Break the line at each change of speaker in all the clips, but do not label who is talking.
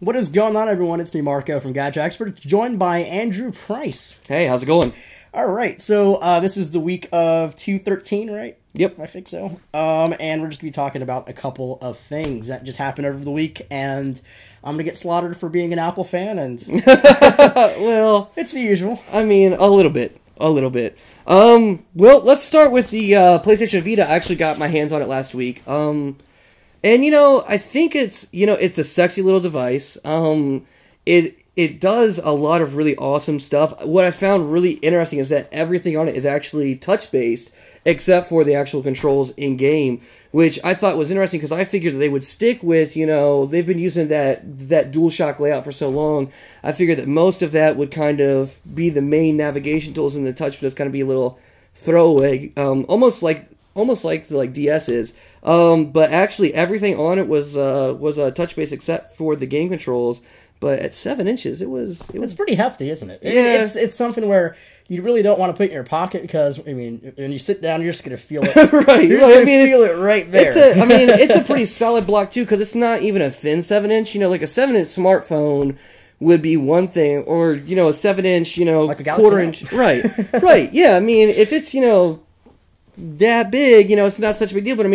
What is going on, everyone? It's me, Marco from Gadget Expert, joined by Andrew Price.
Hey, how's it going?
All right, so this is the week of 2/13, right?
Yep.
I think so. And we're just going to be talking about a couple of things that just happened over the week, and I'm going to get slaughtered for being an Apple fan, and
well,
it's the usual.
I mean, a little bit. Well, let's start with the PlayStation Vita. I actually got my hands on it last week. And, I think it's a sexy little device. It does a lot of really awesome stuff. What I found really interesting is that everything on it is actually touch-based, except for the actual controls in-game, which I thought was interesting because I figured that they would stick with, they've been using that DualShock layout for so long. I figured that most of that would kind of be the main navigation tools, and the touch would just kind of be a little throwaway, almost like the DS is. But actually, everything on it was touch-based except for the game controls. But at 7 inches, it's
pretty hefty, isn't it?
Yeah.
It's something where you really don't want to put it in your pocket because, when you sit down, you're just going to feel it.
Right.
You're just going to feel it right there.
It's a pretty solid block, too, because it's not even a thin 7-inch. Like a 7-inch smartphone would be one thing, or, a 7-inch,
like a
quarter-inch. Right. Yeah, if it's, that big, it's not such a big deal. But,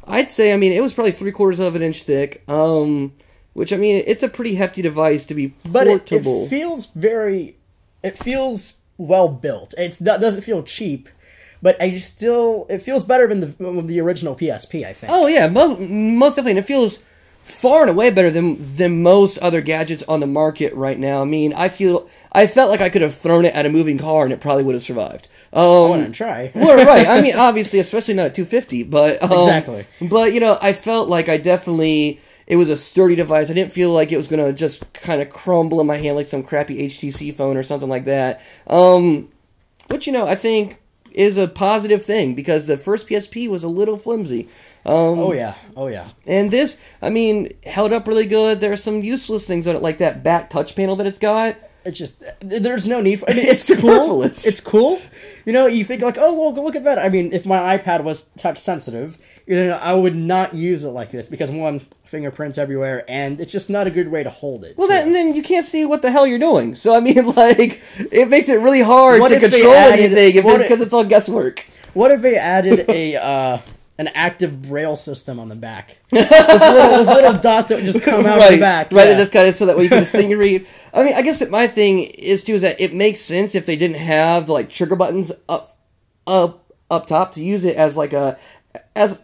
I'd say, it was probably 3/4 of an inch thick. Which, it's a pretty hefty device to be portable.
But it feels well built. It doesn't feel cheap, but it feels better than the original PSP, I think.
Oh, yeah, most definitely. And it feels far and away better than most other gadgets on the market right now. I felt like I could have thrown it at a moving car and it probably would have survived.
I want to try.
Well, right. Obviously, especially not at 250, but...
exactly.
But, I felt like it was a sturdy device. I didn't feel like it was going to just kind of crumble in my hand like some crappy HTC phone or something like that. Which, I think is a positive thing because the first PSP was a little flimsy.
Oh, yeah.
And this, held up really good. There are some useless things on it, like that back touch panel that it's got.
It's just, there's no need for it.
It's
cool. It's cool. You think like, oh, well, look at that. If my iPad was touch sensitive, I would not use it like this because, one, fingerprints everywhere, and it's just not a good way to hold it.
Well, and then you can't see what the hell you're doing. So, it makes it really hard to control anything because it's all guesswork.
What if they added an active braille system on the back? with little dots that would just come out of the back.
Right, just kind of so that way you can just finger read. I guess that my thing is, too, is that it makes sense if they didn't have the, trigger buttons up top to use it as, as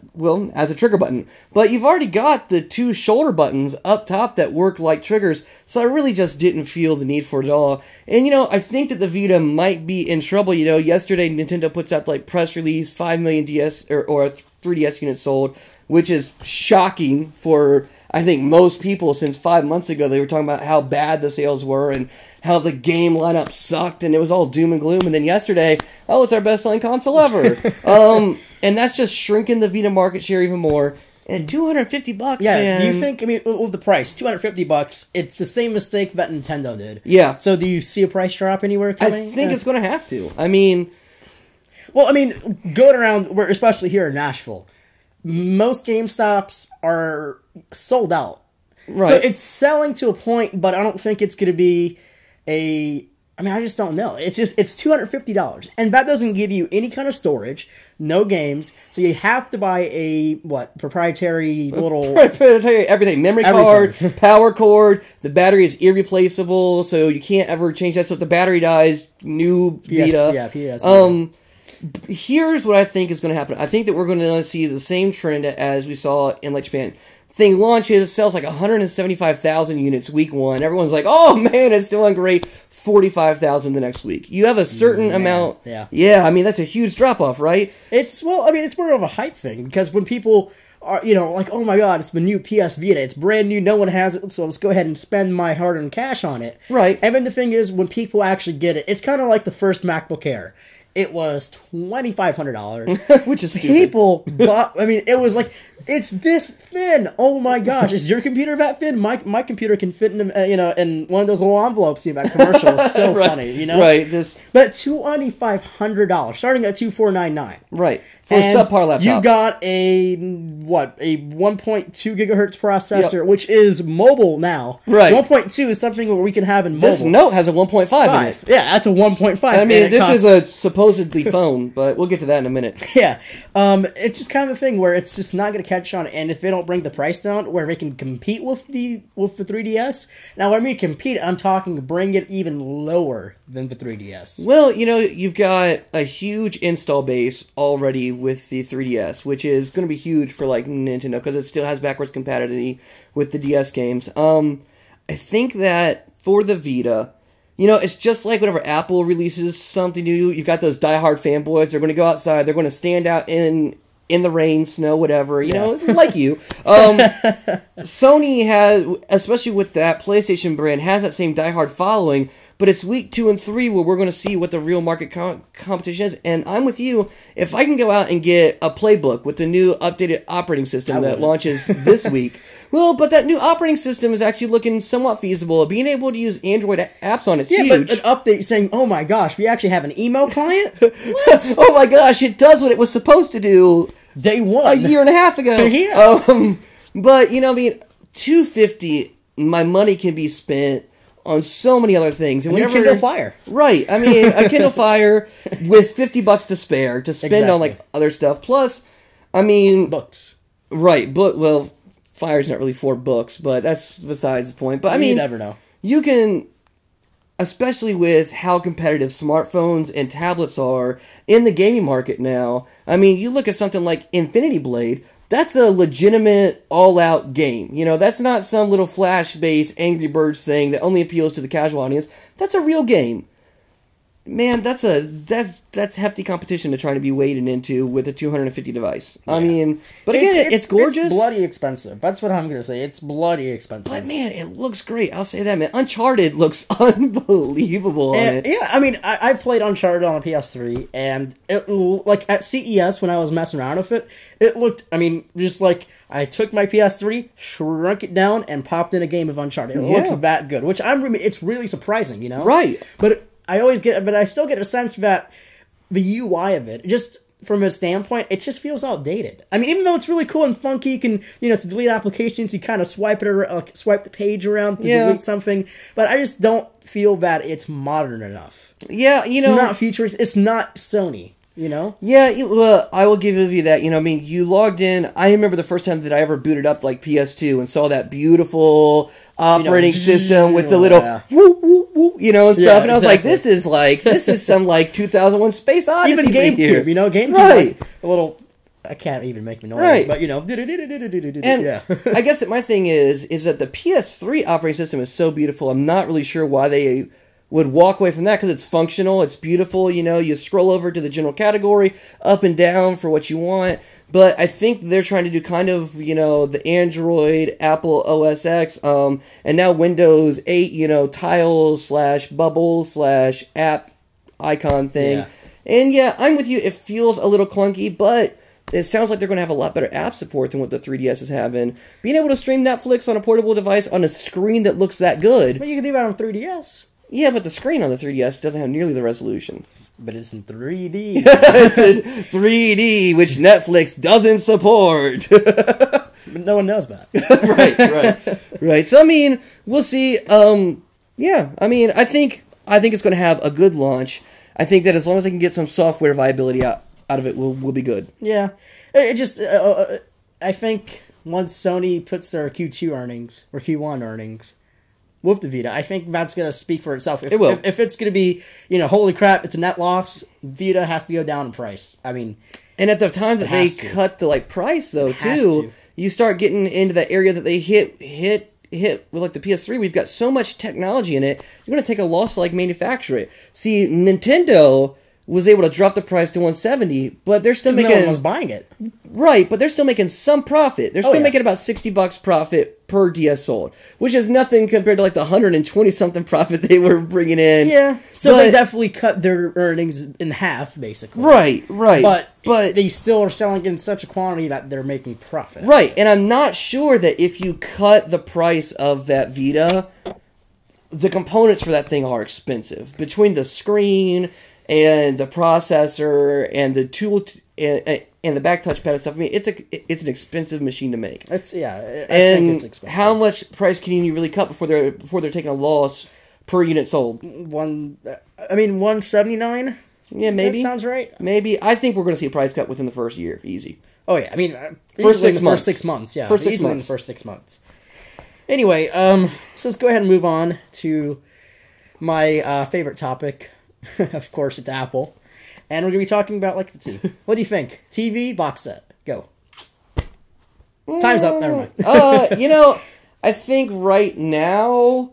a trigger button. But you've already got the 2 shoulder buttons up top that work like triggers, so I really just didn't feel the need for it at all. And, I think that the Vita might be in trouble. Yesterday Nintendo puts out, press release, 5 million DS or 3DS units sold, which is shocking for, I think, most people. Since 5 months ago, they were talking about how bad the sales were and how the game lineup sucked, and it was all doom and gloom. And then yesterday, it's our best-selling console ever. And that's just shrinking the Vita market share even more. And $250, man.
Yeah, do you think, with the price, $250, it's the same mistake that Nintendo did.
Yeah.
So do you see a price drop anywhere coming?
I think it's going to have to.
Going around, especially here in Nashville, most GameStops are sold out.
Right.
So it's selling to a point, but I don't think it's going to be I just don't know. It's $250. And that doesn't give you any kind of storage, no games. So you have to buy a, proprietary little...
Proprietary everything. Memory card, power cord, the battery is irreplaceable, so you can't ever change that. So if the battery dies, new Vita. PS. Here's what I think is going to happen. I think that we're going to see the same trend as we saw in Japan. Thing launches, sells 175,000 units week 1. Everyone's like, oh man, it's doing great. 45,000 the next week. You have a certain amount. Yeah, that's a huge drop off, right?
It's more of a hype thing because when people are, oh my god, it's the new PS Vita. It's brand new. No one has it, so let's go ahead and spend my hard-earned cash on it.
Right.
And then the thing is, when people actually get it, it's kind of like the first MacBook Air. It was $2,500.
Which is stupid.
People bought, it was It's this thin. Oh my gosh! Is your computer that thin? My computer can fit in in one of those little envelopes in that commercial. It's so
right,
funny, you know.
Right. Just
but $2,500, starting at $2,499.
Right. For a subpar laptop.
You got a 1.2 gigahertz processor, which is mobile now.
Right.
1.2 is something where we can have in mobile.
This Note has a 1.5 in it.
Yeah, that's a 1.5.
I mean, this is a supposedly phone, but we'll get to that in a minute.
Yeah. It's just kind of a thing where it's just not going to catch on, and if they don't bring the price down, where they can compete with the 3DS. Now, when I mean compete, I'm talking bring it even lower than the 3DS.
Well, you've got a huge install base already with the 3DS, which is going to be huge for like Nintendo because it still has backwards compatibility with the DS games. I think that for the Vita, it's just like whenever Apple releases something new, you've got those diehard fanboys. They're going to go outside. They're going to stand out in the rain, snow, whatever, like you. Sony has, especially with that PlayStation brand, has that same diehard following, but it's week 2 and 3 where we're going to see what the real market competition is, and I'm with you. If I can go out and get a playbook with the new updated operating system that launches this week, but that new operating system is actually looking somewhat feasible. Being able to use Android apps on it's huge.
But an update saying, oh my gosh, we actually have an email client? What?
Oh my gosh, it does what it was supposed to do
Day one.
a year and a half ago.
Yeah.
But, $250, my money can be spent on so many other things. And
a Kindle Fire.
Right. I mean, a Kindle Fire with $50 to spare to spend on, like, other stuff. Plus, I mean...
Books.
Right. Well, Fire's not really for books, but that's besides the point. But, I mean...
You never know.
You can... Especially with how competitive smartphones and tablets are in the gaming market now. I mean, you look at something like Infinity Blade, that's a legitimate all-out game. That's not some little Flash-based Angry Birds thing that only appeals to the casual audience. That's a real game. Man, that's hefty competition to try to be waded into with a $250 device. Yeah. I mean, but again, it's gorgeous.
It's bloody expensive. That's what I'm going to say. It's bloody expensive.
But man, it looks great. I'll say that, man. Uncharted looks unbelievable on it.
Yeah, I mean, I played Uncharted on a PS3, and it, like at CES when I was messing around with it, it looked, I mean, just like I took my PS3, shrunk it down, and popped in a game of Uncharted. It looks that good, which it's really surprising,
Right.
But I still get a sense that the UI of it, just from a standpoint, it just feels outdated. I mean, even though it's really cool and funky, you can, to delete applications, you kind of swipe the page around to delete something, but I just don't feel that it's modern enough.
Yeah,
it's not futuristic. It's not Sony.
Yeah, well, I will give you that. I mean, you logged in. I remember the first time that I ever booted up like PS2 and saw that beautiful operating system with the little woo woo woo, and stuff. And I was like, this is some like 2001 Space Odyssey.
Even GameCube,
here.
GameCube,
right?
Like, a little. I can't even make the noise,
right.
But
And I guess that my thing is that the PS3 operating system is so beautiful. I'm not really sure why they would walk away from that, because it's functional, it's beautiful, you scroll over to the general category, up and down for what you want, but I think they're trying to do kind of, the Android, Apple OS X, and now Windows 8, tiles/bubble/app icon thing, and I'm with you, it feels a little clunky, but it sounds like they're going to have a lot better app support than what the 3DS is having. Being able to stream Netflix on a portable device on a screen that looks that good.
But you can do that on 3DS.
Yeah, but the screen on the 3DS doesn't have nearly the resolution.
But it's in 3D.
It's in 3D, which Netflix doesn't support.
But no one knows that.
Right. So, I mean, we'll see. I mean, I think it's going to have a good launch. I think that as long as I can get some software viability out of it, we'll be good.
Yeah. It just, I think once Sony puts their Q2 earnings, or Q1 earnings, with the Vita, I think that's going to speak for itself.
It will.
If it's going to be, holy crap, it's a net loss, Vita has to go down in price. I mean...
And at the time that they cut the price, though, too, you start getting into that area that they hit with like the PS3. We've got so much technology in it, you're going to take a loss to manufacture it. See, Nintendo, was able to drop the price to 170, but they're still making
no one was buying it.
Right, but they're still making some profit. They're still making about $60 profit per DS sold, which is nothing compared to like the 120 something profit they were bringing in.
Yeah, so they definitely cut their earnings in half, basically.
Right.
But they still are selling in such a quantity that they're making profit.
Right, and I'm not sure that if you cut the price of that Vita, the components for that thing are expensive. Between the screen and the processor and the tool and the back touchpad and stuff, I mean, it's an expensive machine to make.
I think it's expensive.
How much price can you really cut before they're taking a loss per unit sold?
179.
Yeah, maybe.
That sounds right.
Maybe. I think we're going to see a price cut within the first year. Easy.
Oh yeah, I mean,
first 6 months.
First 6 months, yeah.
First 6
easily
months.
In the first 6 months. Anyway, so let's go ahead and move on to my favorite topic. Of course, it's Apple. And we're going to be talking about, let's see. What do you think? TV, box set. Go. Time's up. Never mind.
I think right now,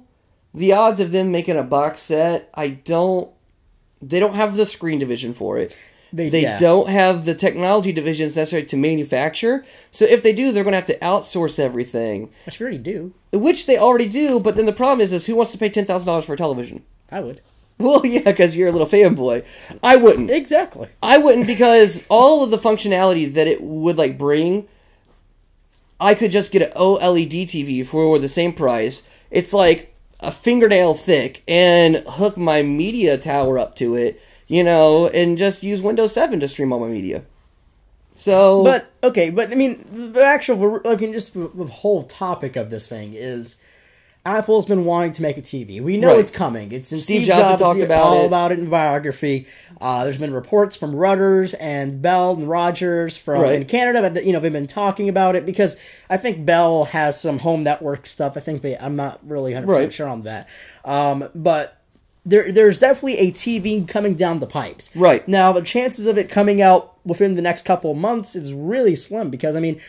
the odds of them making a box set, they don't have the screen division for it. They don't have the technology divisions necessary to manufacture. So if they do, they're going to have to outsource everything.
Which they already do.
Which they already do, but then the problem is who wants to pay $10,000 for a television?
I would.
Well, yeah, because you're a little fanboy. I wouldn't.
Exactly.
I wouldn't, because all of the functionality that it would bring, I could just get an OLED TV for the same price. It's like a fingernail thick, and hook my media tower up to it, and just use Windows 7 to stream all my media. So,
but I mean, the whole topic of this thing is Apple's been wanting to make a TV. We know it's coming. It's in Steve Jobs
talked about
it in biography. There's been reports from Reuters and Bell and Rogers in Canada, but they've been talking about it because I think Bell has some home network stuff. I'm not really 100% sure on that. But there's definitely a TV coming down the pipes.
Right.
Now, the chances of it coming out within the next couple of months is really slim because, I mean,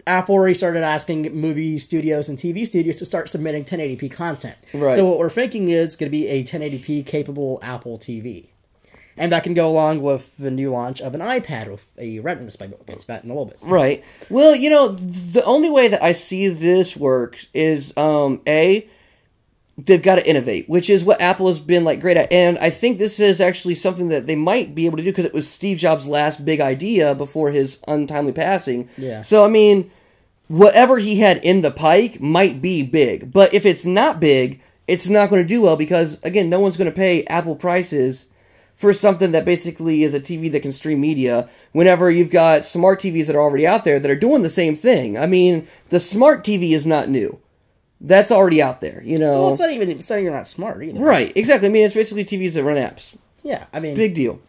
Apple already started asking movie studios and TV studios to start submitting 1080p content.
Right.
So what we're thinking is going to be a 1080p capable Apple TV. And that can go along with the new launch of an iPad with a Retina display, but we'll get to that in a little bit.
Right. Well, the only way that I see this work is, they've got to innovate, which is what Apple has been great at. And I think this is actually something that they might be able to do because it was Steve Jobs' last big idea before his untimely passing.
Yeah.
So, I mean, whatever he had in the pike might be big. But if it's not big, it's not going to do well because, again, no one's going to pay Apple prices for something that basically is a TV that can stream media whenever you've got smart TVs that are already out there that are doing the same thing. I mean, the smart TV is not new. That's already out there,
Well, it's not you're not smart either.
Right, exactly. I mean, it's basically TVs that run apps.
Yeah, I mean...
Big deal.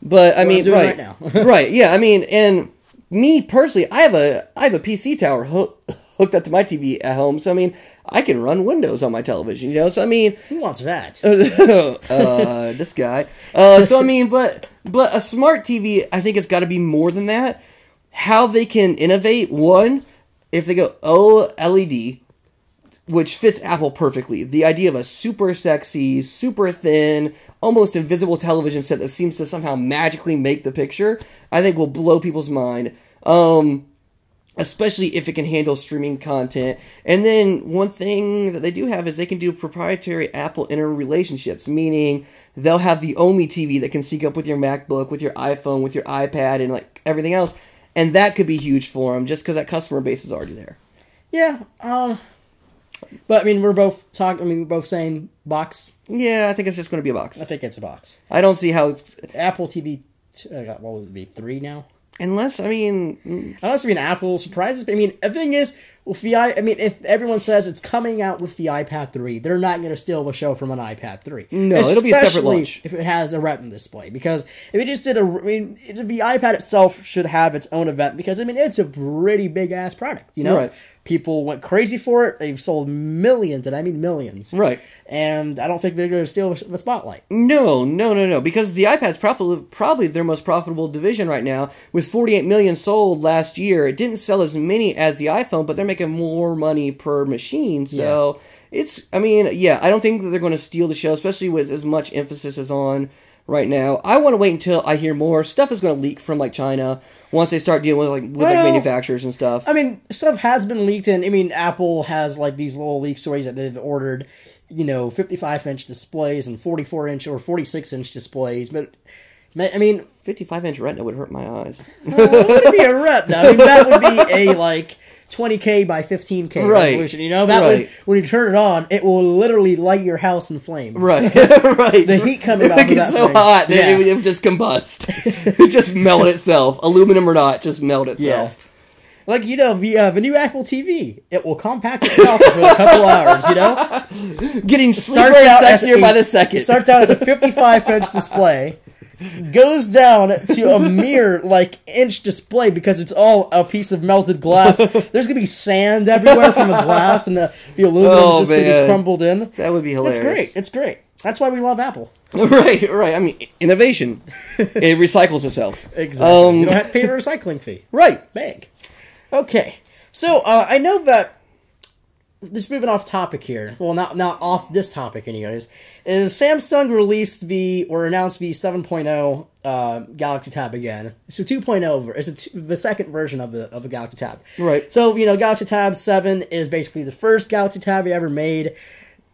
But, I mean,
right now.
Right, yeah, I mean, and me, personally, I have a PC tower hooked up to my TV at home, so, I mean, I can run Windows on my television, so, I mean...
Who wants that?
This guy. So, I mean, but a smart TV, I think it's got to be more than that. How they can innovate, one, if they go OLED... which fits Apple perfectly. The idea of a super sexy, super thin, almost invisible television set that seems to somehow magically make the picture, I think will blow people's mind. Especially if it can handle streaming content. And then one thing that they do have is they can do proprietary Apple interrelationships, meaning they'll have the only TV that can sync up with your MacBook, with your iPhone, with your iPad, and everything else. And that could be huge for them just because that customer base is already there.
Yeah, but, I mean, we're both saying box.
Yeah, I think it's just going to be a box.
I think it's a box.
I don't see how it's...
Apple TV, what would it be, 3 now?
Unless
Apple surprises. I mean, the thing is, with if everyone says it's coming out with the iPad 3, they're not going to steal the show from an iPad 3.
No, it'll be a separate launch.
If it has a Retina display. Because if it just did the iPad itself should have its own event because, I mean, it's a pretty big-ass product, Right. People went crazy for it. They've sold millions, and I mean millions.
Right.
And I don't think they're going to steal the spotlight.
No. Because the iPad's probably their most profitable division right now. With 48 million sold last year, it didn't sell as many as the iPhone, but they're making more money per machine. So I don't think that they're going to steal the show, especially with as much emphasis as on right now. I want to wait until I hear more. Stuff is going to leak from like China once they start dealing with like manufacturers and stuff.
I mean, stuff has been leaked, and I mean, Apple has like these little leak stories that they've ordered, 55-inch displays and 44-inch or 46-inch displays, but I mean,
55-inch Retina would hurt my eyes.
It would be a Retina. I mean, that would be a like 20K by 15K resolution. That would, when you turn it on, it will literally light your house in flames.
Right, right.
The heat coming out of that
It gets so
thing.
hot that it would just combust. It would just melt itself. Aluminum or not, just melt itself.
Yeah. Like, the new Apple TV, it will compact itself for a couple hours,
Getting sleeper and sexier by the second.
It starts out as a 55-inch display, goes down to a mere, inch display because it's all a piece of melted glass. There's going to be sand everywhere from the glass, and the aluminum is just going to be crumbled in.
That would be hilarious.
It's great. That's why we love Apple.
Right. I mean, innovation. It recycles itself.
Exactly. You don't have to pay the recycling fee.
Right.
Bang. Okay, so I know that, just moving off topic here, well, not off this topic anyways, is Samsung announced the 7.0 Galaxy Tab again. So 2.0 is the second version of the Galaxy Tab.
Right.
So, Galaxy Tab 7 is basically the first Galaxy Tab you ever made.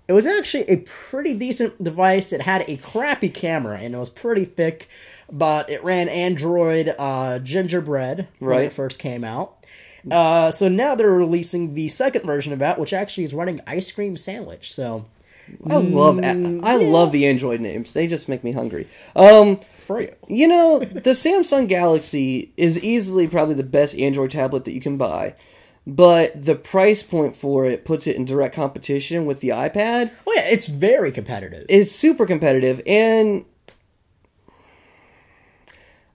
It was actually a pretty decent device. It had a crappy camera, and it was pretty thick, but it ran Android Gingerbread when it first came out. So now they're releasing the second version of that, which actually is running Ice Cream Sandwich. So
I love the Android names. They just make me hungry.
For you.
The Samsung Galaxy is easily probably the best Android tablet that you can buy. But the price point for it puts it in direct competition with the iPad.
Oh yeah, it's very competitive.
It's super competitive, and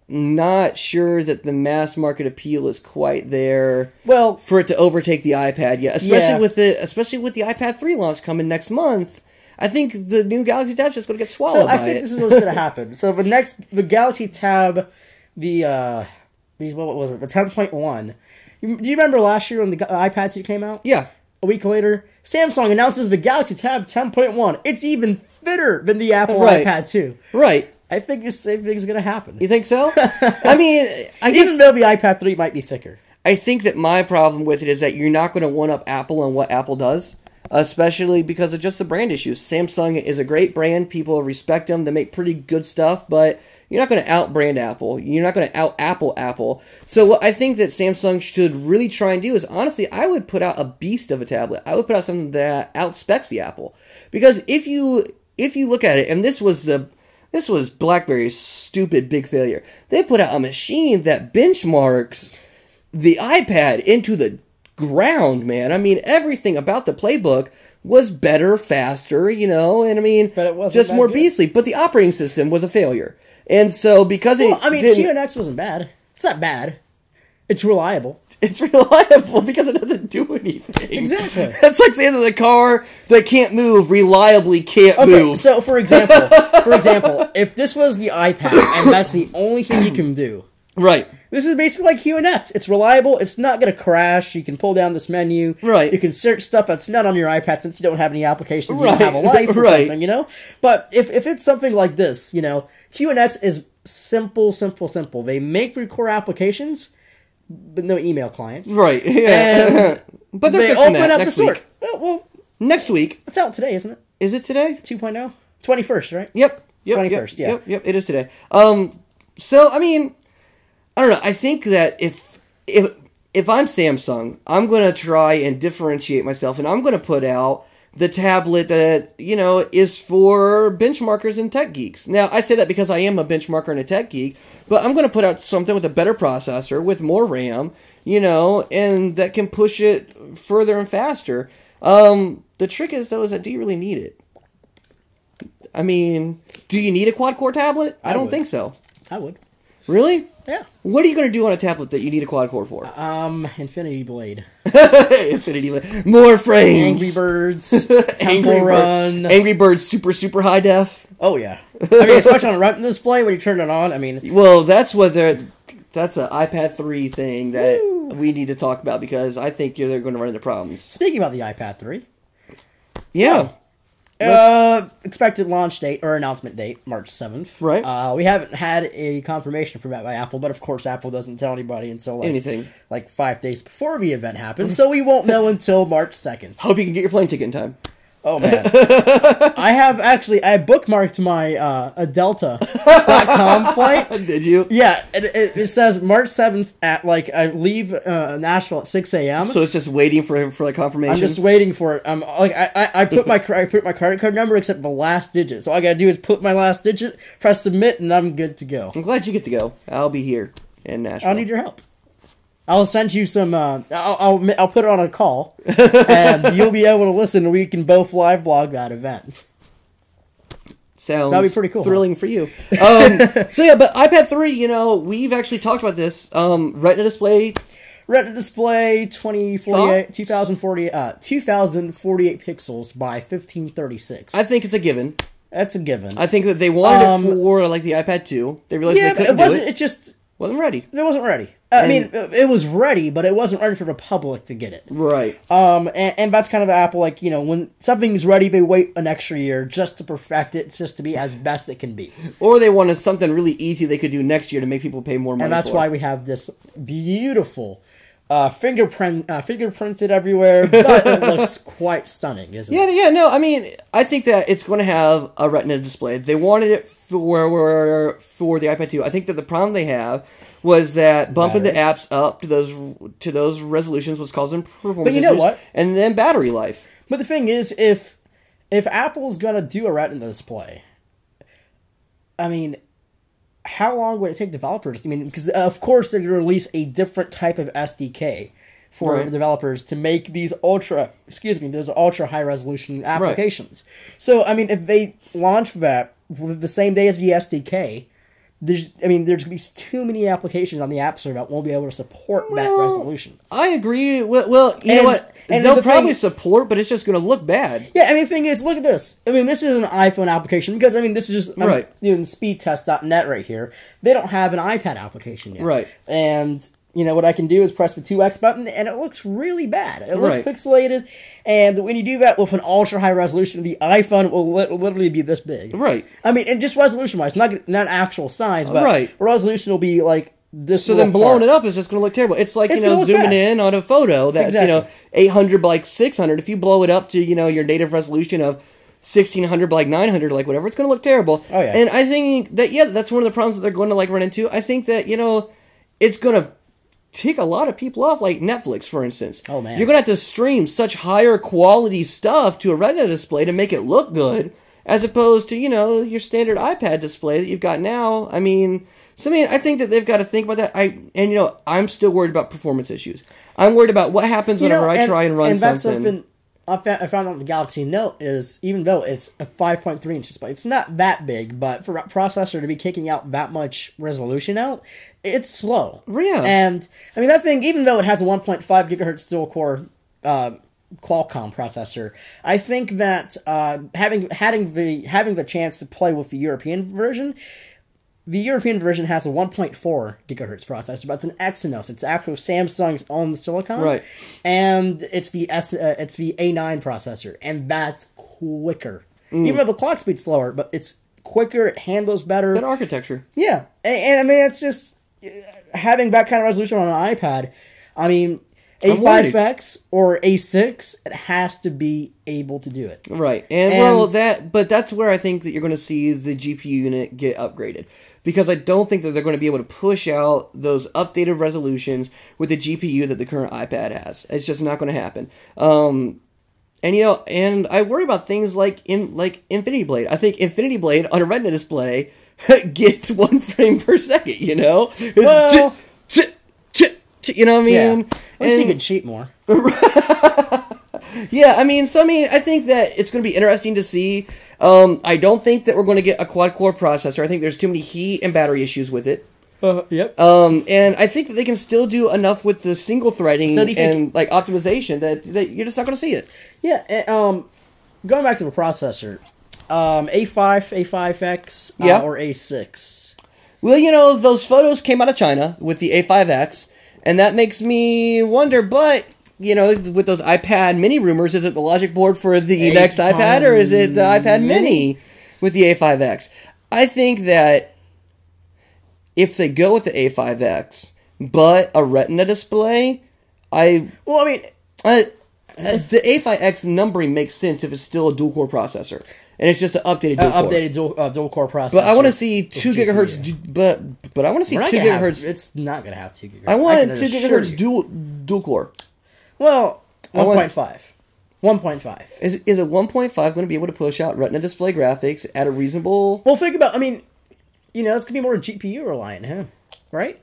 not sure that the mass market appeal is quite there.
Well,
for it to overtake the iPad yet, especially with the iPad 3 launch coming next month. I think the new Galaxy Tab is just going to get swallowed by it.
I think this is what's going to happen. So the Galaxy Tab, what was it? The 10.1. Do you remember last year when the iPad 2 came out?
Yeah.
A week later, Samsung announces the Galaxy Tab 10.1. It's even thinner than the Apple iPad 2.
Right.
I think the same thing's going to happen.
You think so? I mean, I guess...
Even though the iPad 3 might be thicker.
I think that my problem with it is that you're not going to one-up Apple on what Apple does, especially because of just the brand issues. Samsung is a great brand. People respect them. They make pretty good stuff, but you're not going to out-brand Apple. You're not going to out-Apple Apple. So what I think that Samsung should really try and do is, honestly, I would put out a beast of a tablet. I would put out something that out-specs the Apple. Because if you look at it, and this was BlackBerry's stupid big failure. They put out a machine that benchmarks the iPad into the ground, man. I mean, everything about the playbook was better, faster, and I mean,
but it wasn't
just more
good.
beastly. But the operating system was a failure. And so because
QNX wasn't bad. It's not bad. It's reliable.
It's reliable because it doesn't do anything.
Exactly.
That's like saying that the car that can't move reliably can't move.
So for example, if this was the iPad and that's the only thing you can do,
right?
This is basically like QNX. It's reliable. It's not going to crash. You can pull down this menu.
Right.
You can search stuff that's not on your iPad since you don't have any applications. You don't have a life or something, But if it's something like this, QNX is simple. They make their core applications, but no email clients.
Right. Yeah. But they're fixing that next week.
Well,
next week.
It's out today, isn't it?
Is it today?
2.0? 21st, right?
Yep.
21st, yeah.
Yep, it is today. So, I mean, I don't know. I think that if I'm Samsung, I'm going to try and differentiate myself, and I'm going to put out the tablet that, is for benchmarkers and tech geeks. Now, I say that because I am a benchmarker and a tech geek, but I'm going to put out something with a better processor, with more RAM, and that can push it further and faster. The trick is, though, do you really need it? I mean, do you need a quad-core tablet? I don't think so.
I would.
Really?
Yeah.
What are you going to do on a tablet that you need a quad-core for?
Infinity Blade.
Infinity Blade. More frames.
Angry Birds. Temple Run.
Angry Birds super high def.
Oh, yeah. I mean, especially on a Retina display when you turn it on. I mean...
Well, that's an iPad 3 thing that we need to talk about because I think they're going to run into problems.
Speaking about the iPad 3.
Yeah.
So, Expected launch date or announcement date, March 7th.
Right.
We haven't had a confirmation from that by Apple, but of course Apple doesn't tell anybody until like 5 days before the event happens, so we won't know until March 2nd.
Hope you can get your plane ticket in time.
Oh, man. I bookmarked my a Delta.com flight.
Did you?
Yeah, it says March 7th at, like, I leave Nashville at 6 a.m.
So it's just waiting for like confirmation?
I'm just waiting for it. I put my credit card number except the last digit. So all I gotta do is put my last digit, press submit, and I'm good to go.
I'm glad you get to go. I'll be here in Nashville.
I'll need your help. I'll send you some. I'll put it on a call, and you'll be able to listen. And we can both live blog that event.
Sounds
that'd be pretty cool.
Thrilling for you. So yeah, but iPad 3. You know, we've actually talked about this. Retina display.
Retina display 2048 pixels by 1536.
I think it's a given.
That's a given.
I think that they wanted it for like the iPad 2. They realized they couldn't do it.
It just
wasn't ready.
It wasn't ready. I mean, it was ready, but it wasn't ready for the public to get it.
Right.
And that's kind of Apple, like, you know, when something's ready, they wait an extra year just to perfect it, just to be as best it can be.
Or they wanted something really easy they could do next year to make people pay more money.
And that's why we have this beautiful fingerprinted everywhere, but it looks quite stunning, isn't it?
Yeah, no, I mean, I think that it's going to have a Retina display. They wanted it for the iPad 2. I think that the problem they have was that bumping the apps up to those resolutions was causing performance
But you know
issues,
what?
and then battery life.
But the thing is, if Apple's going to do a Retina display, I mean, how long would it take developers? I mean, because of course they're going to release a different type of SDK for developers to make these ultra high resolution applications. Right. So, I mean, if they launch that the same day as the SDK, there's going to be too many applications on the App Store that won't be able to support that resolution.
I agree. Well, you know what? They'll probably support, but it's just going to look bad.
Yeah, I mean, the thing is, look at this. I mean, this is an iPhone application because, I mean, this is just I'm doing speedtest.net right here. They don't have an iPad application yet.
Right.
And, you know, what I can do is press the 2x button, and it looks really bad. It looks pixelated, and when you do that with an ultra-high resolution, the iPhone will literally be this big.
Right.
I mean, and just resolution-wise, not actual size, but resolution will be like this.
So then blowing it up is just going to look terrible. It's like, zooming in on a photo that's, 800 by like 600. If you blow it up to, your native resolution of 1600 by like 900, like whatever, it's going to look terrible.
Oh, yeah.
And I think that, that's one of the problems that they're going to like run into. I think that, it's going to take a lot of people off, like Netflix, for instance.
Oh, man.
You're going to have to stream such higher quality stuff to a Retina display to make it look good, as opposed to, your standard iPad display that you've got now. I mean, I think that they've got to think about that. I'm still worried about performance issues. I'm worried about what happens whenever I try and run something.
I found out the Galaxy Note is, even though it's a 5.3 inch display, it's not that big, but for a processor to be kicking out that much resolution out, it's slow.
Yeah.
And, I mean, that thing, even though it has a 1.5 gigahertz dual-core Qualcomm processor, I think that having the chance to play with the European version has a 1.4 gigahertz processor, but it's an Exynos. It's actually Samsung's own silicon,
right? And
it's the A9 processor, and that's quicker. Even though the clock speed's slower, but it's quicker. It handles better.
Better architecture.
Yeah, and I mean, it's just having that kind of resolution on an iPad. I mean, A5X or A6, it has to be able to do it.
Right. But that's where I think that you're going to see the GPU unit get upgraded. Because I don't think that they're going to be able to push out those updated resolutions with the GPU that the current iPad has. It's just not going to happen. And I worry about things like Infinity Blade. I think Infinity Blade on a Retina display gets 1 frame per second,
Well,
you know what I mean?
Yeah. At least you could cheat more.
Yeah, I think that it's going to be interesting to see. I don't think that we're going to get a quad-core processor. I think there's too many heat and battery issues with it.
Yep.
And I think that they can still do enough with the single threading and optimization that you're just not going to see it.
Yeah. Going back to the processor, A5X, or A6.
Well, those photos came out of China with the A5X, and that makes me wonder. But with those iPad mini rumors, is it the logic board for the next iPad, or is it the iPad mini with the A5X? I think that if they go with the A5X, but a Retina display, the A5X numbering makes sense if it's still a dual-core processor. And it's just an updated
dual core processor.
But I want to see 2 gigahertz. But I want to see 2 gigahertz.
It's not going to have 2 gigahertz.
I want 2 gigahertz dual core.
Well, 1.5. 1.5.
Is a 1.5 going to be able to push out Retina display graphics at a reasonable?
Well, think about. I mean, it's going to be more GPU reliant, huh? Right?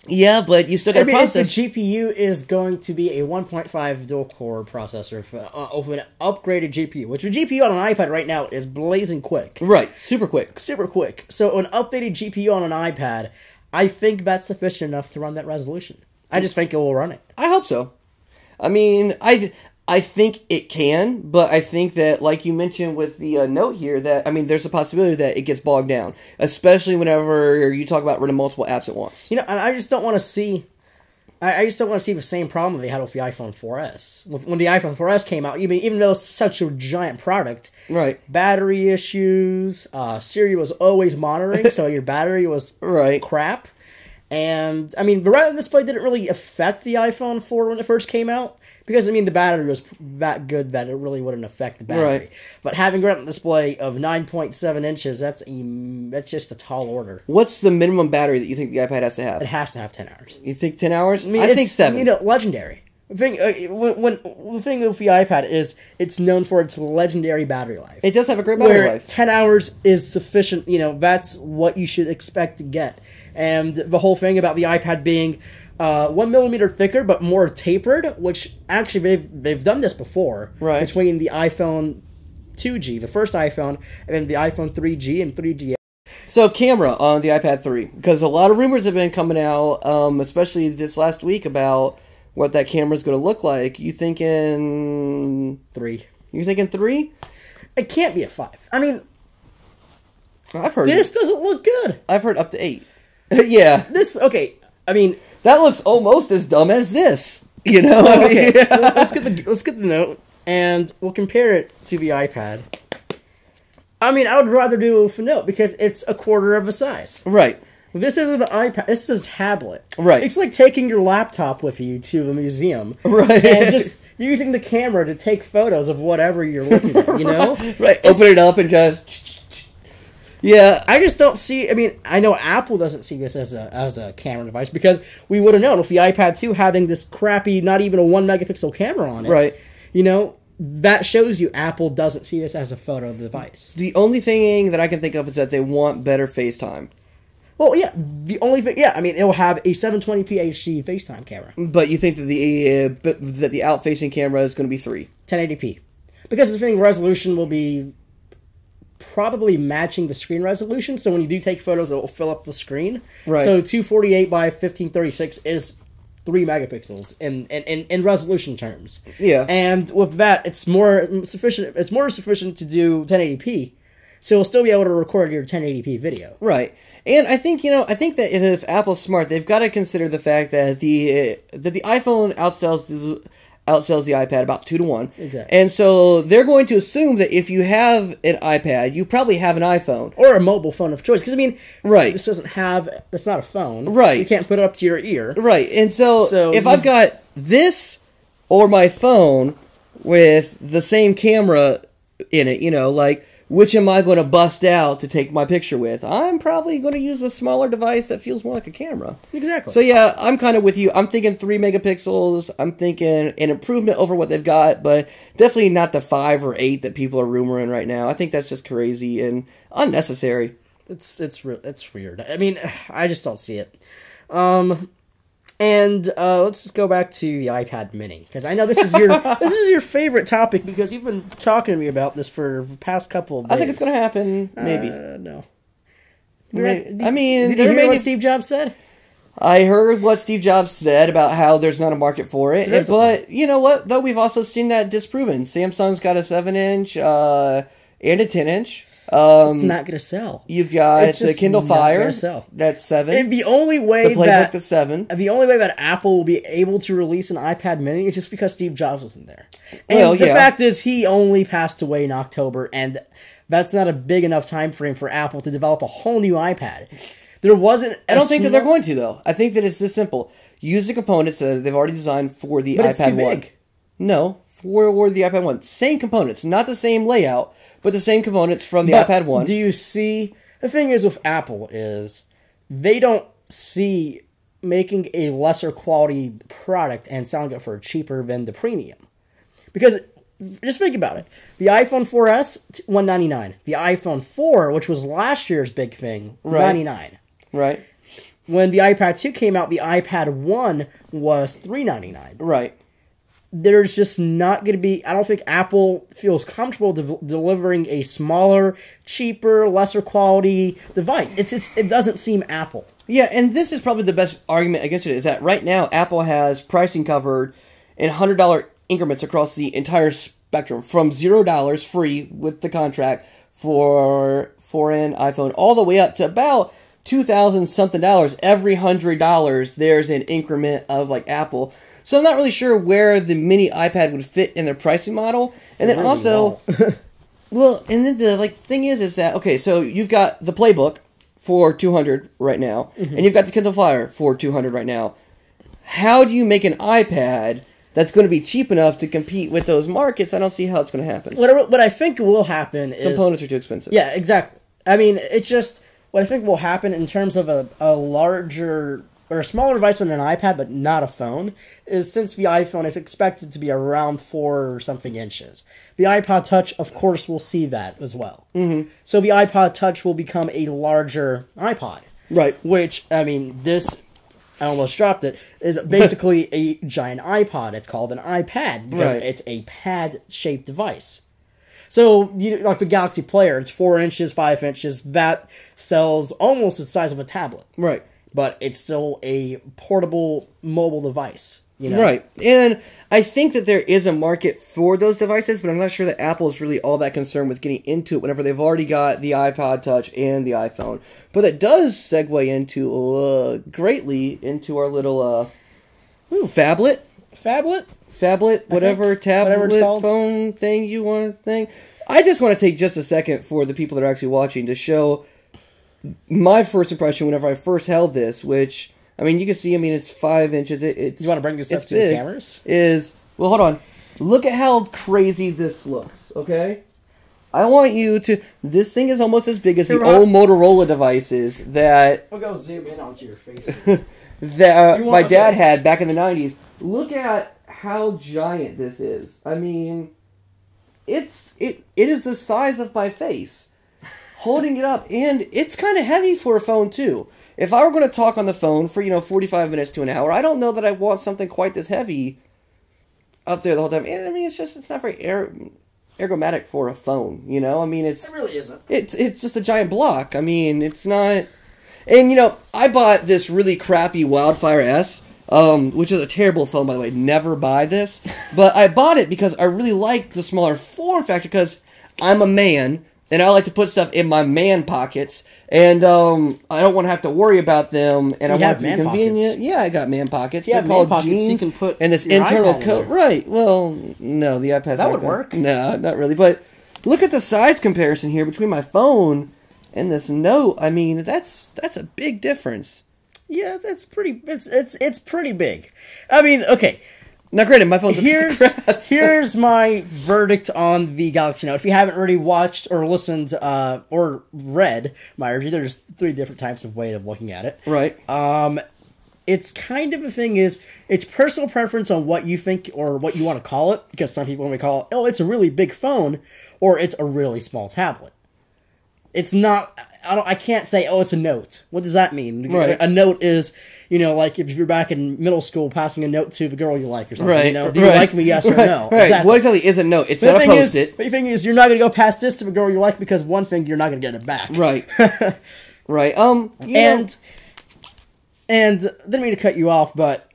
Yeah, but you still got to process.
The GPU is going to be a 1.5 dual-core processor of an upgraded GPU, which the GPU on an iPad right now is blazing quick.
Right, super quick.
Super quick. So an updated GPU on an iPad, I think that's sufficient enough to run that resolution. I just think it will run it.
I hope so. I mean, I think it can, but I think that, like you mentioned with the note here, that, there's a possibility that it gets bogged down, especially whenever you talk about running multiple apps at once.
And I just don't want to see... I just don't want to see the same problem they had with the iPhone 4S. When the iPhone 4S came out, even though it's such a giant product,
right?
Battery issues, Siri was always monitoring, so your battery was crap. And, the Retina display didn't really affect the iPhone 4 when it first came out, because, the battery was that good that it really wouldn't affect the battery.
Right.
But having a Retina display of 9.7 inches, that's just a tall order.
What's the minimum battery that you think the iPad has to have?
It has to have 10 hours.
You think 10 hours? I think 7.
Legendary. The thing with the iPad is it's known for its legendary battery life.
It does have a great battery life.
10 hours is sufficient. That's what you should expect to get. And the whole thing about the iPad being 1 millimeter thicker but more tapered, which actually they've done this before, between the iPhone 2G, the first iPhone, and then the iPhone 3G and 3GS.
So camera on the iPad 3, because a lot of rumors have been coming out, especially this last week, about what that camera is going to look like. You thinking
3?
You thinking 3?
It can't be a 5.
I've heard
this doesn't look good.
I've heard up to 8. Yeah.
That
looks almost as dumb as this.
Okay. Let's get the note, and we'll compare it to the iPad. I would rather do a note because it's a quarter of a size.
Right.
This isn't an iPad. This is a tablet.
Right.
It's like taking your laptop with you to the museum.
Right.
And just using the camera to take photos of whatever you're looking at,
Right. Open it up and just... Yeah.
I just don't see... I know Apple doesn't see this as a camera device because we would have known if the iPad 2 having this crappy, not even a 1 megapixel camera on it.
Right.
That shows you Apple doesn't see this as a photo device.
The only thing that I can think of is that they want better FaceTime.
Well, yeah, the only thing, it'll have a 720p HD FaceTime camera.
But you think that the out-facing camera is going to be 3?
1080p. Because the thing, resolution will be probably matching the screen resolution, so when you do take photos, it will fill up the screen.
Right.
So 248 by 1536 is 3 megapixels in resolution terms.
Yeah.
And with that, it's more sufficient to do 1080p. So you'll still be able to record your 1080p video.
Right. And I think that if Apple's smart, they've got to consider the fact that the iPhone outsells the iPad about 2 to 1.
Exactly.
And so they're going to assume that if you have an iPad, you probably have an iPhone.
Or a mobile phone of choice. Because,
right.
It's not a phone.
Right.
You can't put it up to your ear.
Right. And so if I've got this or my phone with the same camera in it, which am I going to bust out to take my picture with? I'm probably going to use a smaller device that feels more like a camera.
Exactly.
So yeah, I'm kind of with you. I'm thinking 3 megapixels. I'm thinking an improvement over what they've got, but definitely not the 5 or 8 that people are rumoring right now. I think that's just crazy and unnecessary.
It's weird. I just don't see it. And let's just go back to the iPad Mini, because I know this is your favorite topic, because you've been talking to me about this for the past couple of days.
I think it's going to happen, maybe.
No.
Did you
hear what Steve Jobs said?
I heard what Steve Jobs said about how there's not a market for it, but you know what, though, we've also seen that disproven. Samsung's got a 7-inch and a 10-inch.
It's not going to sell.
You've got the Kindle Fire. That's $7.
And the only way
the Playbook that's $7.
The only way that Apple will be able to release an iPad Mini is just because Steve Jobs wasn't there. And the fact is, he only passed away in October, and that's not a big enough time frame for Apple to develop a whole new iPad. There wasn't.
I don't think that they're going to, though. I think that it's this simple. Use the components that they've already designed for the iPad 1.
Big.
No, for the iPad 1. Same components, not the same layout, but the same components from the iPad 1.
Do you see... The thing is with Apple is they don't see making a lesser quality product and selling it for cheaper than the premium. Because, just think about it. The iPhone 4S, $199. The iPhone 4, which was last year's big thing, $99.
Right.
When the iPad 2 came out, the iPad 1 was $399.
Right.
There's just not going to be... I don't think Apple feels comfortable delivering a smaller, cheaper, lesser quality device. It doesn't seem Apple.
Yeah, and this is probably the best argument against it, is that right now Apple has pricing covered in $100 increments across the entire spectrum, from $0 free with the contract for an iPhone, all the way up to about $2,000-something. Every $100, there's an increment of like Apple. So I'm not really sure where the mini iPad would fit in their pricing model. And then also, well, and then the thing is that, okay, so you've got the Playbook for $200 right now, and you've got the Kindle Fire for $200 right now. How do you make an iPad that's going to be cheap enough to compete with those markets? I don't see how it's going to happen.
What I think will happen is...
Components are too expensive.
Yeah, exactly. I mean, it's just... What I think will happen in terms of a larger... or a smaller device than an iPad, but not a phone, is since the iPhone is expected to be around 4 or something inches. The iPod Touch, of course, will see that as well. Mm-hmm. So the iPod Touch will become a larger iPod.
Right.
Which, I mean, this, I almost dropped it, is basically a giant iPod. It's called an iPad, because it's a pad-shaped device. So, like the Galaxy Player, it's 4 inches, 5 inches, that sells almost the size of a tablet.
Right.
But it's still a portable mobile device.
Right. And I think that there is a market for those devices, but I'm not sure that Apple is really all that concerned with getting into it whenever they've already got the iPod Touch and the iPhone. But it does segue into greatly into our little phablet. Phablet, whatever tablet, phone thing you want to think. I just want to take just a second for the people that are actually watching to show my first impression whenever I first held this, which, I mean, you can see, it's 5 inches.
You want to bring this up to the cameras?
Well, hold on. Look at how crazy this looks, okay? I want you to... This thing is almost as big as the old Motorola devices that...
We'll go zoom in onto your face.
that my dad had back in the 90s. Look at how giant this is. I mean, it is the size of my face. Holding it up, and it's kind of heavy for a phone, too. If I were going to talk on the phone for, 45 minutes to an hour, I don't know that I want something quite this heavy up there the whole time. And, it's not very ergonomic for a phone, It
really isn't.
It's just a giant block. It's not... And, I bought this really crappy Wildfire S, which is a terrible phone, by the way. Never buy this. But I bought it because I really like the smaller form factor, because I'm a man, and I like to put stuff in my man pockets, and I don't want to have to worry about them, and I want it to be convenient. Pockets. Yeah, I got man pockets.
They're called jeans. You can put
and this internal coat. Right. Well, no, the iPad's
that would work.
No, not really. But look at the size comparison here between my phone and this Note. That's a big difference.
Yeah, that's pretty. It's pretty big. Okay.
Now, granted, my phone's a piece of crap.
Here's my verdict on the Galaxy Note. If you haven't already watched or listened or read my review, there's 3 different types of way of looking at it.
Right.
It's kind of the thing is, it's personal preference on what you think or what you want to call it, because some people may call it, it's a really big phone, or it's a really small tablet. It's not... I can't say, it's a Note. What does that mean?
Right.
A Note is, like if you're back in middle school passing a note to the girl you like or something.
Right.
Do you like me, yes or no?
Right.
Exactly.
What exactly is a Note? It's not a Post-it.
But the thing is, you're not going to go past this to the girl you like, because one thing, you're not going to get it back.
Right. Right.
And didn't mean to cut you off, but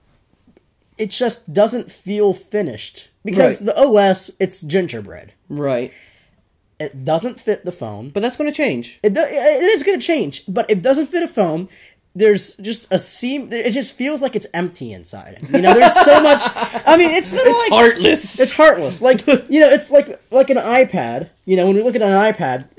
it just doesn't feel finished. Because the OS, it's gingerbread.
Right.
It doesn't fit the phone.
But that's going to change.
It is going to change, but it doesn't fit a phone. There's just a seam. It just feels like it's empty inside. You know, there's so much. I mean, it's like
heartless.
It's heartless. Like, you know, it's like an iPad. You know, when we look at an iPad,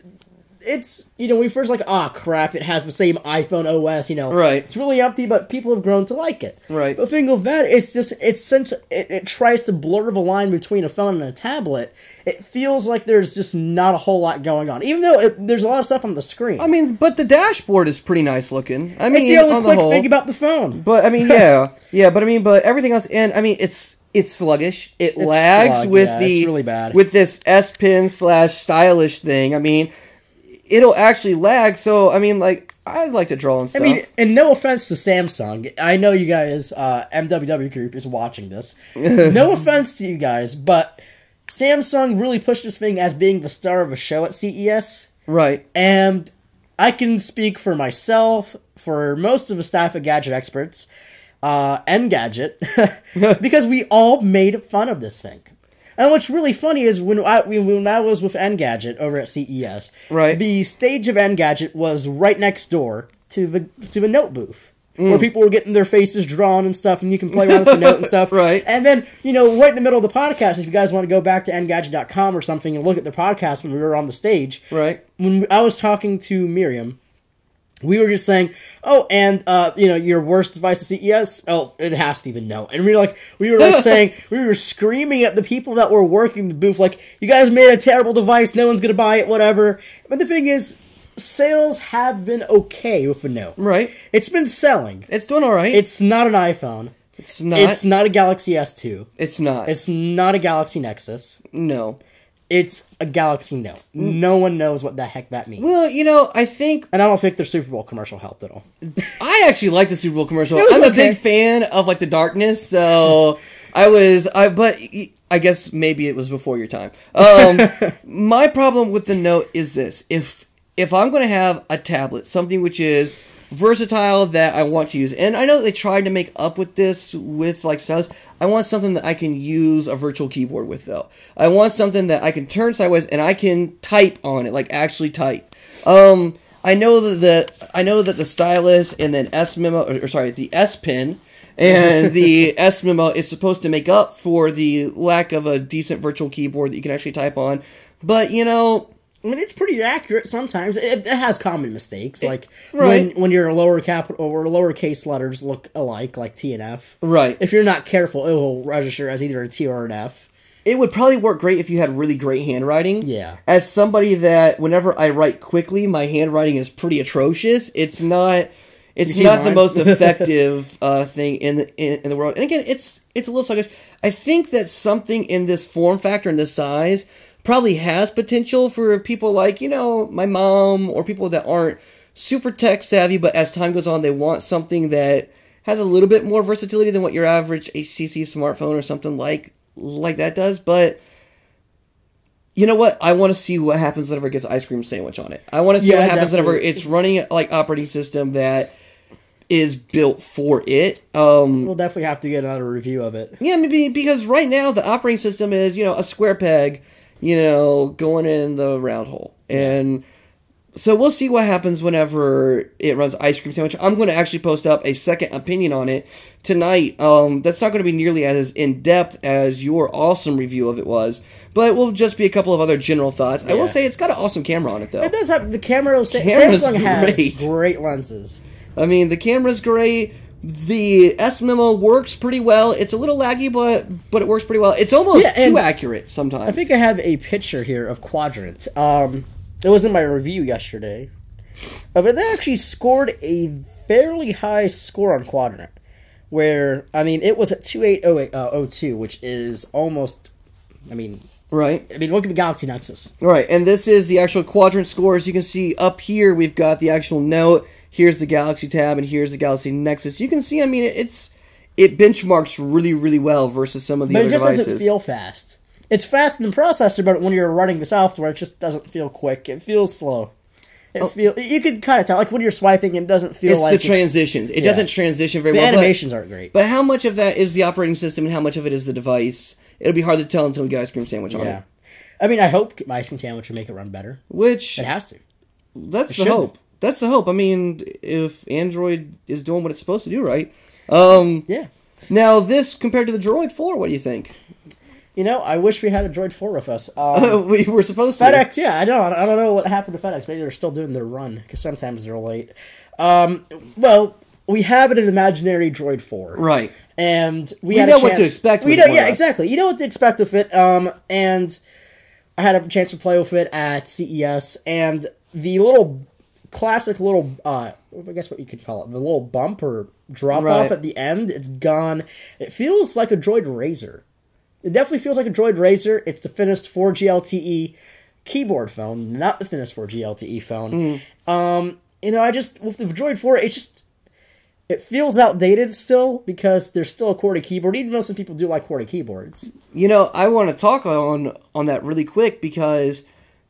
it's, you know, we first like, crap, it has the same iPhone OS. You know,
right?
It's really empty, but people have grown to like it.
Right.
But the thing with that, it's just it tries to blur the line between a phone and a tablet. It feels like there's just not a whole lot going on, even though there's a lot of stuff on the screen.
I mean, but the dashboard is pretty nice looking. I mean,
it's the only
on
quick
the whole,
thing about the phone.
But I mean, but everything else, and I mean, it's sluggish. It's lags with
it's really bad.
with this S Pen / stylish thing. I mean, it'll actually lag. So I mean, like, I'd like to draw and stuff.
I mean, and no offense to Samsung, I know you guys, MWW Group is watching this. No offense to you guys, but Samsung really pushed this thing as being the star of a show at CES.
Right.
And I can speak for myself, for most of the staff at Gadget Experts, and Gadget, because we all made fun of this thing. And what's really funny is when I was with Engadget over at CES,
right,
the stage of Engadget was right next door to the note booth. Where people were getting their faces drawn and stuff, and you can play around with the note and stuff.
Right.
And then, you know, right in the middle of the podcast, if you guys want to go back to Engadget.com or something and look at the podcast when we were on the stage,
right,
when I was talking to Miriam, we were just saying, you know, your worst device at CES? Oh, it has to even know. And we were like saying, we were screaming at the people that were working the booth, like, you guys made a terrible device, no one's gonna buy it, whatever. But the thing is, sales have been okay with the Note.
Right.
It's been selling.
It's doing alright.
It's not an iPhone.
It's not.
It's not a Galaxy S2.
It's not.
It's not a Galaxy Nexus.
No.
It's a Galaxy Note. No one knows what the heck that means.
Well, you know, I think...
And I don't think their Super Bowl commercial helped at all.
I actually like the Super Bowl commercial.
I'm
a big fan of, like, the darkness, so... but I guess maybe it was before your time. My problem with the Note is this. If I'm going to have a tablet, something which is versatile that I want to use, and I know they tried to make up with this with, like, stylus, I want something that I can use a virtual keyboard with, though. I want something that I can turn sideways and I can type on it, like, actually type. I know that the stylus and then the S Pen and the S Memo is supposed to make up for the lack of a decent virtual keyboard that you can actually type on, but, you know...
I mean, it's pretty accurate sometimes. It has common mistakes, like
right,
when your lower capital or lowercase letters look alike, like T and F.
Right.
If you're not careful, it will register as either a T or an F.
It would probably work great if you had really great handwriting.
Yeah. As
somebody that, whenever I write quickly, my handwriting is pretty atrocious. It's not the most effective thing in the world. And again, it's a little sluggish. I think that something in this form factor and this size probably has potential for people like, you know, my mom or people that aren't super tech savvy, but as time goes on, they want something that has a little bit more versatility than what your average HTC smartphone or something like that does. But you know what? I want to see what happens whenever it gets ice cream sandwich on it. I want to see what happens whenever it's running like operating system that is built for it.
We'll definitely have to get another review of it.
Yeah, maybe because right now the operating system is, you know, a square peg, you know, going in the round hole. And so we'll see what happens whenever it runs ice cream sandwich. I'm going to actually post up a second opinion on it tonight. That's not going to be nearly as in-depth as your awesome review of it was, but it will just be a couple of other general thoughts. Yeah. I will say it's got an awesome camera on it, though.
It does have the camera. Samsung has great lenses.
I mean, the camera's great. The S Memo works pretty well. It's a little laggy, but it works pretty well. It's almost too accurate sometimes.
I think I have a picture here of Quadrant. It was in my review yesterday. But they actually scored a fairly high score on Quadrant. Where, I mean, it was at 2802, which is almost,
right.
I mean, look at the Galaxy Nexus.
Right, and this is the actual Quadrant scores. You can see up here we've got the actual Note. Here's the Galaxy Tab, and here's the Galaxy Nexus. You can see, I mean, it benchmarks really, really well versus some of the other devices. But it just
doesn't feel fast. It's fast in the processor, but when you're running the software, it just doesn't feel quick. It feels slow. You can kind of tell, like when you're swiping, it doesn't feel like...
It's the transitions. It doesn't transition very well.
The animations aren't great.
But how much of that is the operating system and how much of it is the device? It'll be hard to tell until we get ice cream sandwich on it.
I mean, I hope my ice cream sandwich will make it run better.
Which
It has to.
that's
It
the hope.
shouldn't.
That's the hope. I mean, if Android is doing what it's supposed to do, right?
Yeah.
Now, this compared to the Droid 4, what do you think?
You know, I wish we had a Droid 4 with us.
We were supposed to.
FedEx, yeah, I don't know what happened to FedEx. Maybe they're still doing their run, because sometimes they're late. Well, we have an imaginary Droid 4.
Right.
And we
know
had a chance,
what to expect with
we
it,
know,
more or
yeah,
less.
exactly. You know what to expect with it. And I had a chance to play with it at CES, and the little classic little, I guess what you could call it, the little bump or drop
Right.
off at the end, it's gone. It feels like a Droid Razr. It definitely feels like a Droid Razr. It's the finished 4G LTE keyboard phone, not the finished 4G LTE phone. You know, with the Droid 4, it feels outdated still, because there's still a QWERTY keyboard, even though some people do like QWERTY keyboards.
You know, I want to talk on that really quick because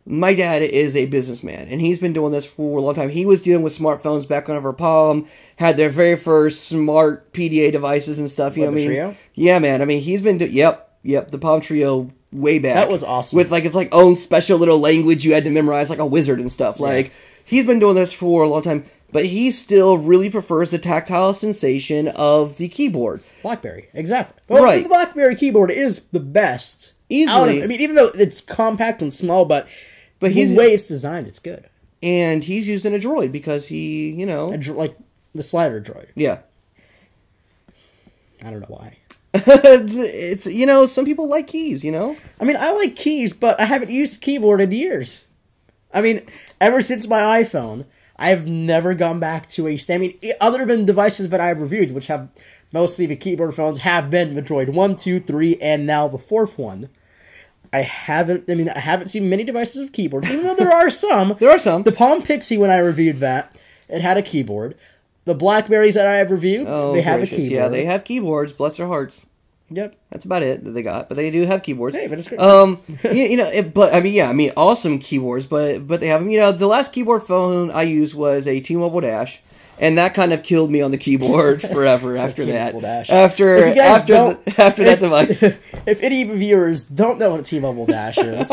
my dad is a businessman, and he's been doing this for a long time. He was dealing with smartphones back whenever Palm had their very first smart PDA devices and stuff. You know what I mean?
Trio?
Yeah, man. I mean, he's been Yep, the Palm Trio way back.
That was awesome.
With its own special little language you had to memorize like a wizard and stuff. Like, he's been doing this for a long time, but he still really prefers the tactile sensation of the keyboard.
BlackBerry, exactly. Well,
Right.
the BlackBerry keyboard is the best.
Easily.
I mean, even though it's compact and small, but the way it's designed, it's good.
And he's using a Droid because he, you know...
Like the slider Droid.
Yeah.
I don't know why.
It's, you know, some people like keys, you know?
I mean, I like keys, but I haven't used the keyboard in years. I mean, ever since my iPhone, I've never gone back to a... I mean, other than devices that I've reviewed, which have mostly the keyboard phones, have been the Droid 1, 2, 3, and now the fourth one. I haven't seen many devices with keyboards, even though there are some.
There are some.
The Palm Pixie, when I reviewed that, it had a keyboard. The Blackberries that I have reviewed, they have a keyboard.
Yeah, they have keyboards, bless their hearts.
Yep.
That's about it that they got, but they do have keyboards.
Hey, but it's great.
you know, awesome keyboards, but they have them. You know, the last keyboard phone I used was a T-Mobile Dash, and that kind of killed me on the keyboard forever after that.
T-Mobile Dash.
After that device.
If any viewers don't know what a T-Mobile Dash is,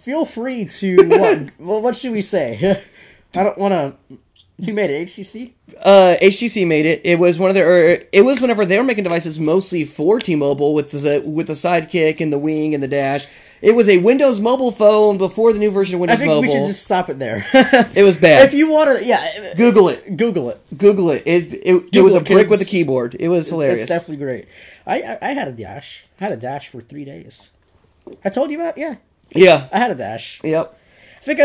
feel free to what should we say? I don't want to. Who made it? HTC?
HTC made it. It was one of their. It was whenever they were making devices mostly for T-Mobile with the Sidekick and the Wing and the Dash. It was a Windows mobile phone before the new version of Windows Mobile.
I think we should just stop it there.
It was bad.
If you want to, yeah,
Google it.
Google it.
Google it. It was a brick with a keyboard. It was hilarious.
It's definitely great. I had a Dash. I had a Dash for 3 days. I told you about it? Yeah.
Yeah.
I had a Dash.
Yep.
I think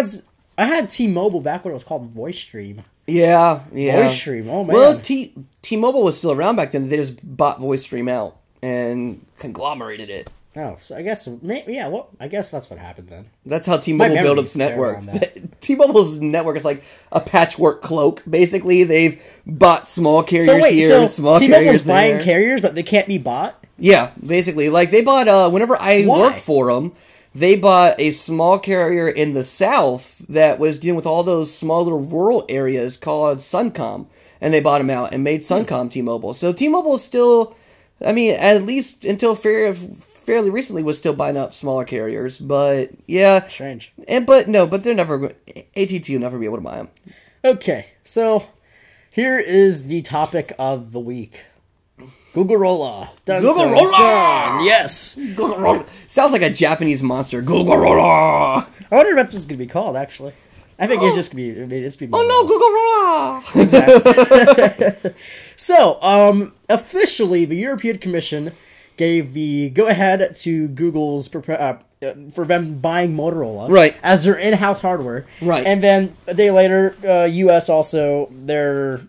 I had T-Mobile back when it was called VoiceStream.
Yeah.
VoiceStream, oh man.
Well, T-Mobile was still around back then. They just bought VoiceStream out and conglomerated it.
Oh, so I guess, yeah, well, I guess that's what happened then.
That's how T-Mobile built its network. T-Mobile's network is like a patchwork cloak. Basically, they've bought small carriers here, small carriers there.
T-Mobile's buying carriers, but they can't be bought?
Yeah, basically. Like, they bought, whenever I worked for them, they bought a small carrier in the South that was dealing with all those small little rural areas called Suncom. And they bought them out and made Suncom T-Mobile. So T-Mobile is still, I mean, at least until fairly recently was still buying up smaller carriers. But, yeah.
Strange.
But they're never, AT&T will never be able to buy them.
Okay, so here is the topic of the week. Googlerola.
Googlerola!
Yes.
Googlerola. Sounds like a Japanese monster. Googlerola!
I wonder what this is going to be called, actually. I think it's just going to be... It's be
oh no, Googlerola!
Exactly. So, officially, the European Commission gave the go-ahead to Google's... for them buying Motorola as their in-house hardware.
Right.
And then a day later, U.S. also, their...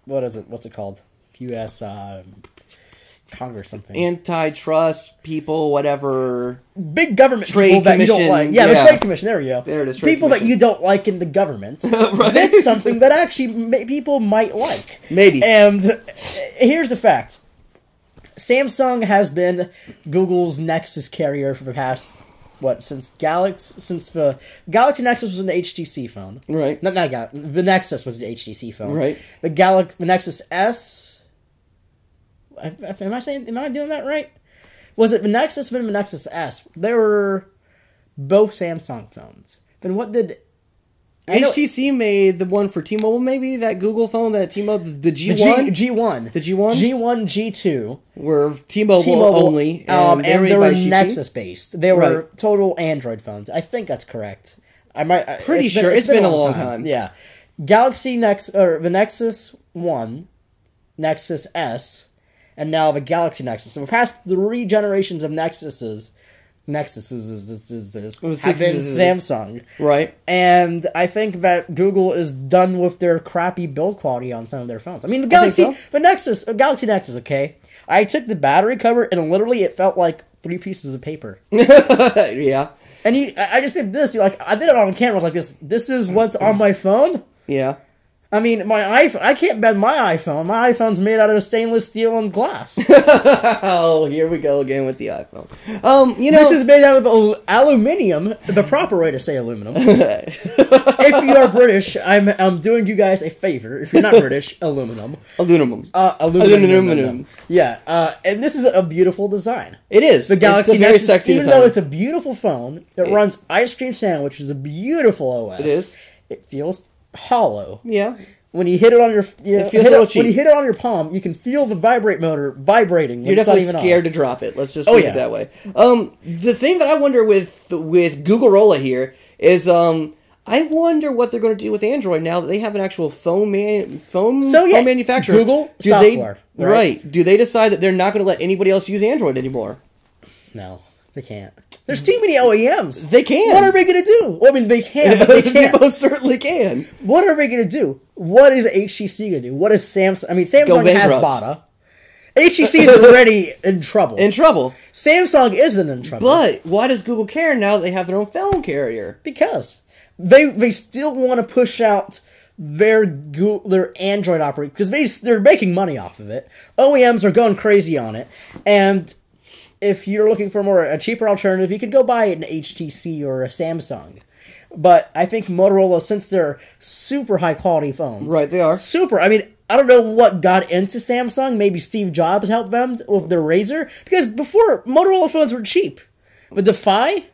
What's it called? U.S. Congress something.
Antitrust people, whatever.
Big government
trade
people that
commission.
You don't like. Yeah, the Trade Commission. There we go.
There it is.
People that you don't like in the government.
Right.
That's something that actually people might like.
Maybe.
And here's the fact. Samsung has been Google's Nexus carrier for the past, since the Galaxy Nexus was an HTC phone.
Right.
Not the Nexus was an HTC phone.
Right.
The Nexus S... Am I doing that right? Was it the Nexus, then the Nexus S? They were both Samsung phones. Then what did...
HTC made the one for T-Mobile, maybe? That Google phone, that T-Mobile, the G1?
G1.
The G1?
G1, G2.
Were T-Mobile only.
And they were Nexus-based. They were total Android phones. I think that's correct.
Pretty sure. It's been a long time.
Yeah. Galaxy the Nexus 1, Nexus S, and now the Galaxy Nexus. So the past 3 generations of Nexuses have been Samsung.
Right.
And I think that Google is done with their crappy build quality on some of their phones. I mean, the Galaxy Nexus, okay? I took the battery cover and literally it felt like 3 pieces of paper.
Yeah.
And I just did this. I did it on camera. I was like, this is what's on my phone?
Yeah.
I mean, my iPhone, I can't bend my iPhone. My iPhone's made out of stainless steel and glass.
Oh, here we go again with the iPhone.
This is made out of aluminium, the proper way to say aluminum. If you are British, I'm doing you guys a favor. If you're not British, aluminum. Aluminum. Yeah, and this is a beautiful design.
It is.
The Galaxy
Nexus, very sexy
even
design.
though it's a beautiful phone, it runs Ice Cream Sandwich, which is a beautiful OS.
It is.
It feels hollow.
Yeah.
When you hit it on your,
it feels a little cheap.
When you hit it on your palm, you can feel the vibrate motor vibrating.
You're definitely scared to drop it. Let's just put it that way. The thing that I wonder with Google Rolla here is, I wonder what they're going to do with Android now that they have an actual phone manufacturer.
Google software,
right? Do they decide that they're not going to let anybody else use Android anymore?
No. They can't. There's too many OEMs.
They can.
What are they going to do? Well, I mean, they can, but they can't.
They most certainly can.
What are they going to do? What is HTC going to do? What is Samsung? I mean, Samsung has BATA. HTC is already in trouble. Samsung isn't in trouble.
But why does Google care now that they have their own phone carrier?
Because they still want to push out their Android operating because they're making money off of it. OEMs are going crazy on it, and if you're looking for a cheaper alternative, you could go buy an HTC or a Samsung. But I think Motorola, since they're super high quality phones,
right? They are
super. I mean, I don't know what got into Samsung. Maybe Steve Jobs helped them with their Razr because before Motorola phones were cheap. But the Fi.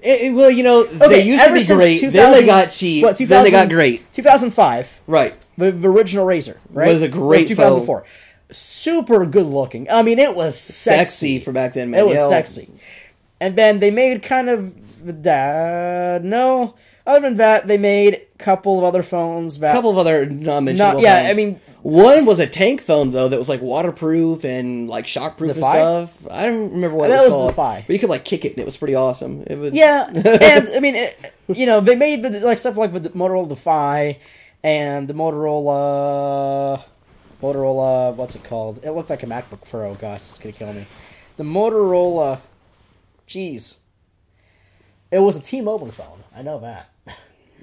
They used to be great. Then they got cheap. Then they got great.
2005.
Right.
The original Razr. Right.
Was a great 2004.
Phone. Super good looking. I mean, it was sexy
for back then, man.
It was sexy. And then they made kind of other than that, they made a couple of other phones. A couple
of other non-mentionable phones.
I mean,
one was a tank phone though that was like waterproof and like shockproof and stuff. I don't remember what it was called. The Fi. But you could like kick it and it was pretty awesome. It was
and I mean, they made like stuff like with the Motorola the Fi and the Motorola, what's it called? It looked like a MacBook Pro. Gosh, it's gonna kill me. The Motorola, jeez, it was a T-Mobile phone. I know that.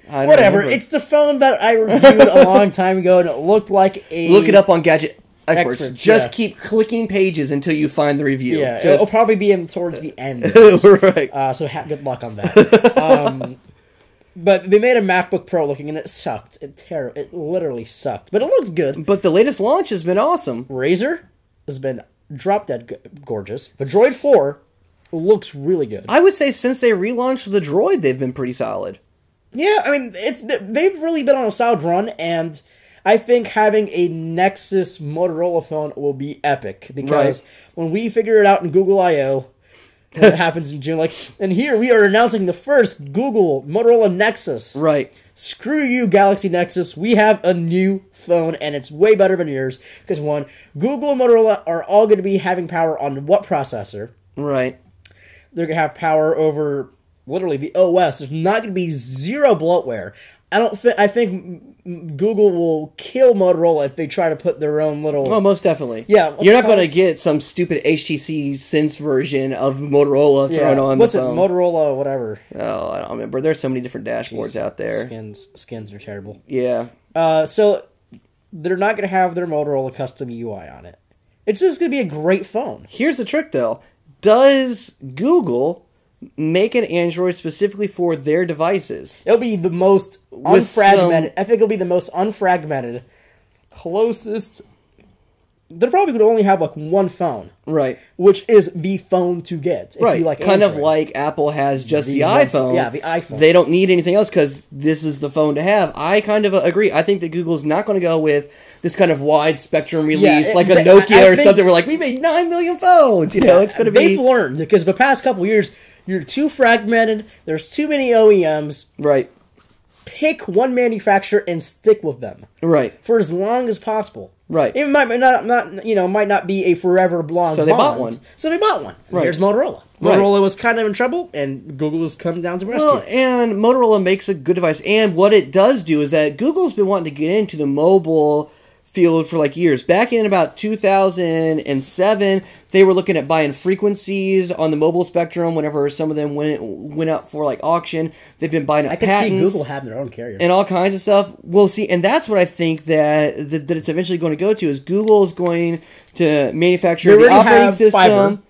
Whatever. It's the phone that I reviewed a long time ago, and it looked like a.
Look it up on Gadget Experts. Just keep clicking pages until you find the review.
Yeah, it'll probably be towards the end.
Right.
So good luck on that. But they made a MacBook Pro looking, and it sucked. It literally sucked. But it looks good.
But the latest launch has been awesome.
Razr has been drop-dead gorgeous. The Droid 4 looks really good.
I would say since they relaunched the Droid, they've been pretty solid.
Yeah, I mean, they've really been on a solid run, and I think having a Nexus Motorola phone will be epic. Because when we figure it out in Google I.O., when it happens in June, and here we are announcing the first Google Motorola Nexus.
Right.
Screw you, Galaxy Nexus. We have a new phone, and it's way better than yours. Because Google and Motorola are all going to be having power on what processor?
Right.
They're going to have power over literally the OS. There's not going to be zero bloatware. I think Google will kill Motorola if they try to put their own little...
Oh, most definitely.
Yeah.
You're not going to get some stupid HTC Sense version of Motorola thrown on
What's
the phone.
Motorola, whatever.
Oh, I don't remember. There's so many different dashboards out there.
Skins are terrible.
Yeah.
So they're not going to have their Motorola custom UI on it. It's just going to be a great phone.
Here's the trick, though. Does Google make an Android specifically for their devices?
It'll be the most unfragmented. I think it'll be the most unfragmented, closest they're probably going to only have like one phone.
Right.
Which is the phone to get. If
right.
You like
kind
Android.
of like Apple has just the iPhone.
Yeah, the iPhone.
They don't need anything else because this is the phone to have. I kind of agree. I think that Google's not going to go with this kind of wide spectrum release like a Nokia or something. We're like, we made 9 million phones. You know, it's going to be...
They've learned because the past couple years, you're too fragmented. There's too many OEMs.
Right.
Pick one manufacturer and stick with them.
Right.
For as long as possible.
Right.
It might not be a forever long
So they bought one.
So they bought one.
Right.
Here's Motorola. Motorola was kind of in trouble, and Google was coming down to rescue.
Well, and Motorola makes a good device. And what it does do is that Google's been wanting to get into the mobile field for like years. Back in about 2007, they were looking at buying frequencies on the mobile spectrum whenever some of them went up for like auction. They've been buying up patents.
I could see Google having their own carrier.
And all kinds of stuff. We'll see. And that's what I think that it's eventually going to go to is Google's going to manufacture the operating system.
Fiber.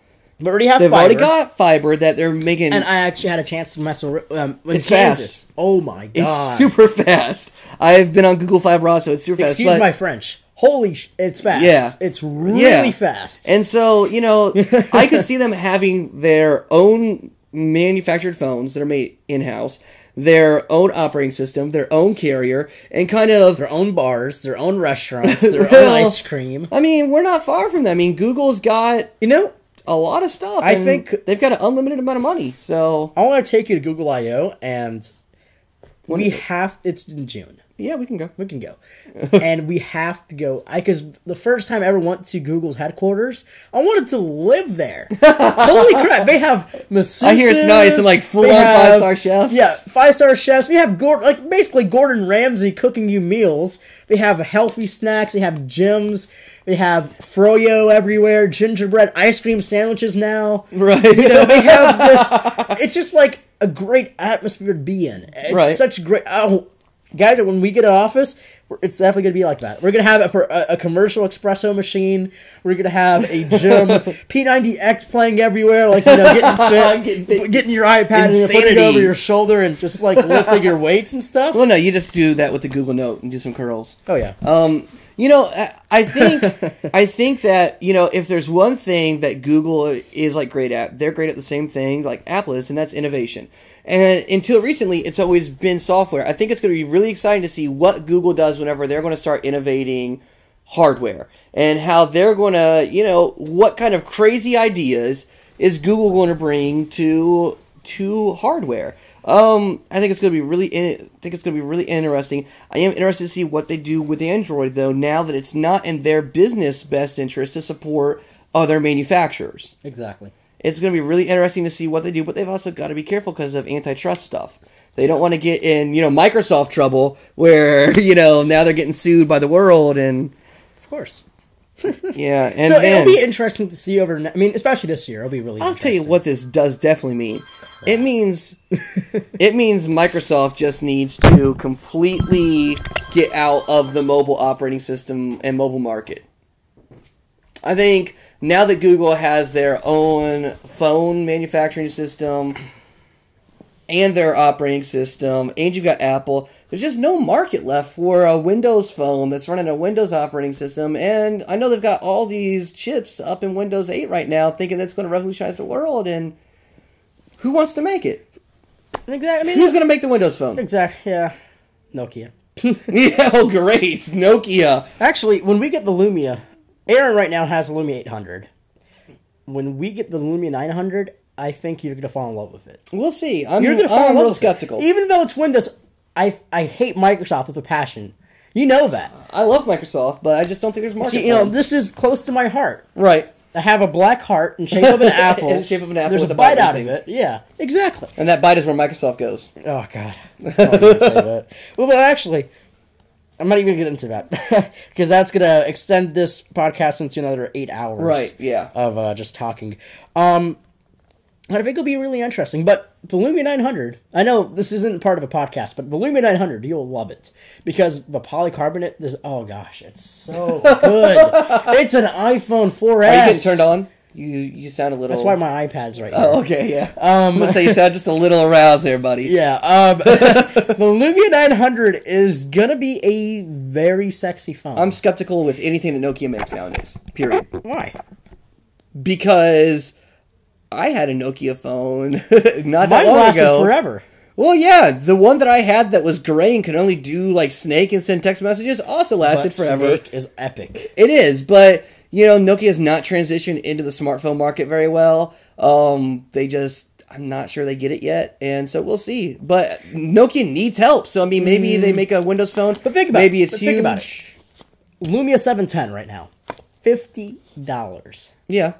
They already have
They've
fiber.
already got fiber that they're making.
And I actually had a chance to mess with
it's
Kansas.
Fast.
Oh my god.
It's super fast. I've been on Google Fiber also. It's super fast.
Excuse my French. It's fast.
Yeah.
It's really fast.
And so, I could see them having their own manufactured phones that are made in-house, their own operating system, their own carrier, and kind of...
their own bars, their own restaurants, their own ice cream.
I mean, we're not far from that. I mean, Google's got... a lot of stuff.
I think
they've got an unlimited amount of money. So
I want to take you to Google I/O, and it's in June.
Yeah, we can go.
We can go, and we have to go. Because the first time I ever went to Google's headquarters, I wanted to live there. Holy crap! They have masseuses.
I hear it's nice and like full on 5-star chefs.
Yeah, 5-star chefs. We have basically Gordon Ramsay cooking you meals. They have healthy snacks. They have gyms. They have froyo everywhere, gingerbread ice cream sandwiches now.
Right.
They have this. It's just like a great atmosphere to be in. It's such great. Gadget, when we get an office, it's definitely going to be like that. We're going to have a commercial espresso machine. We're going to have a gym. P90X playing everywhere, getting fit, getting your iPad and putting it over your shoulder and just lifting your weights and stuff.
Well, no, you just do that with the Google Note and do some curls.
Oh, yeah.
I think that, if there's one thing that Google is great at, they're great at the same thing like Apple is, and that's innovation. And until recently, it's always been software. I think it's going to be really exciting to see what Google does whenever they're going to start innovating hardware and how they're going to, what kind of crazy ideas is Google going to bring to hardware. I think it's going to be really interesting. I am interested to see what they do with Android, though, now that it's not in their business best interest to support other manufacturers.
Exactly.
It's going to be really interesting to see what they do, but they've also got to be careful because of antitrust stuff. They don't want to get in, Microsoft trouble where, now they're getting sued by the world and...
Of course.
Yeah, and
so it'll be interesting to see especially this year. It'll be really
I'll tell you what this does definitely mean. It means Microsoft just needs to completely get out of the mobile operating system and mobile market. I think now that Google has their own phone manufacturing system and their operating system, and you've got Apple, there's just no market left for a Windows phone that's running a Windows operating system. And I know they've got all these chips up in Windows 8 right now thinking that's going to revolutionize the world, and who wants to make it?
Exactly.
Who's going to make the Windows phone?
Exactly. Yeah. Nokia.
Yeah, oh great. Nokia.
Actually, when we get the Lumia, Aaron right now has the Lumia 800. When we get the Lumia 900, I think you're going to fall in love with it.
We'll see. I'm real skeptical.
Even though it's Windows, I hate Microsoft with a passion. You know that.
I love Microsoft, but I just don't think there's market.
See, this is close to my heart.
Right.
I have a black heart in shape of an apple.
In shape of an apple.
There's
with
a bite out of it. Yeah, exactly.
And that bite is where Microsoft goes.
Oh, God. I don't even say that. Well, but actually, I'm not even going to get into that. Because that's going to extend this podcast into another 8 hours.
Right, yeah.
Of just talking. I think it'll be really interesting. But the Lumia 900, I know this isn't part of a podcast, but the Lumia 900, you'll love it. Because the polycarbonate, oh gosh, it's so good. It's an iPhone 4S.
Are you getting turned on? You sound a little...
That's why my iPad's right here.
Oh, okay, yeah. I'm going to say you sound just a little aroused there, buddy.
Yeah. The Lumia 900 is going to be a very sexy phone.
I'm skeptical with anything that Nokia makes nowadays. Period.
Why?
Because I had a Nokia phone not that
Mine
long
lasted
ago.
forever.
Well, yeah, the one that I had that was gray and could only do like Snake and send text messages also lasted forever.
Snake is epic.
It is, but Nokia has not transitioned into the smartphone market very well. I'm not sure they get it yet, and so we'll see. But Nokia needs help, so I mean, maybe they make a Windows phone.
But think about
maybe
it.
it's huge.
Think about it. Lumia 710 right now, $50.
Yeah.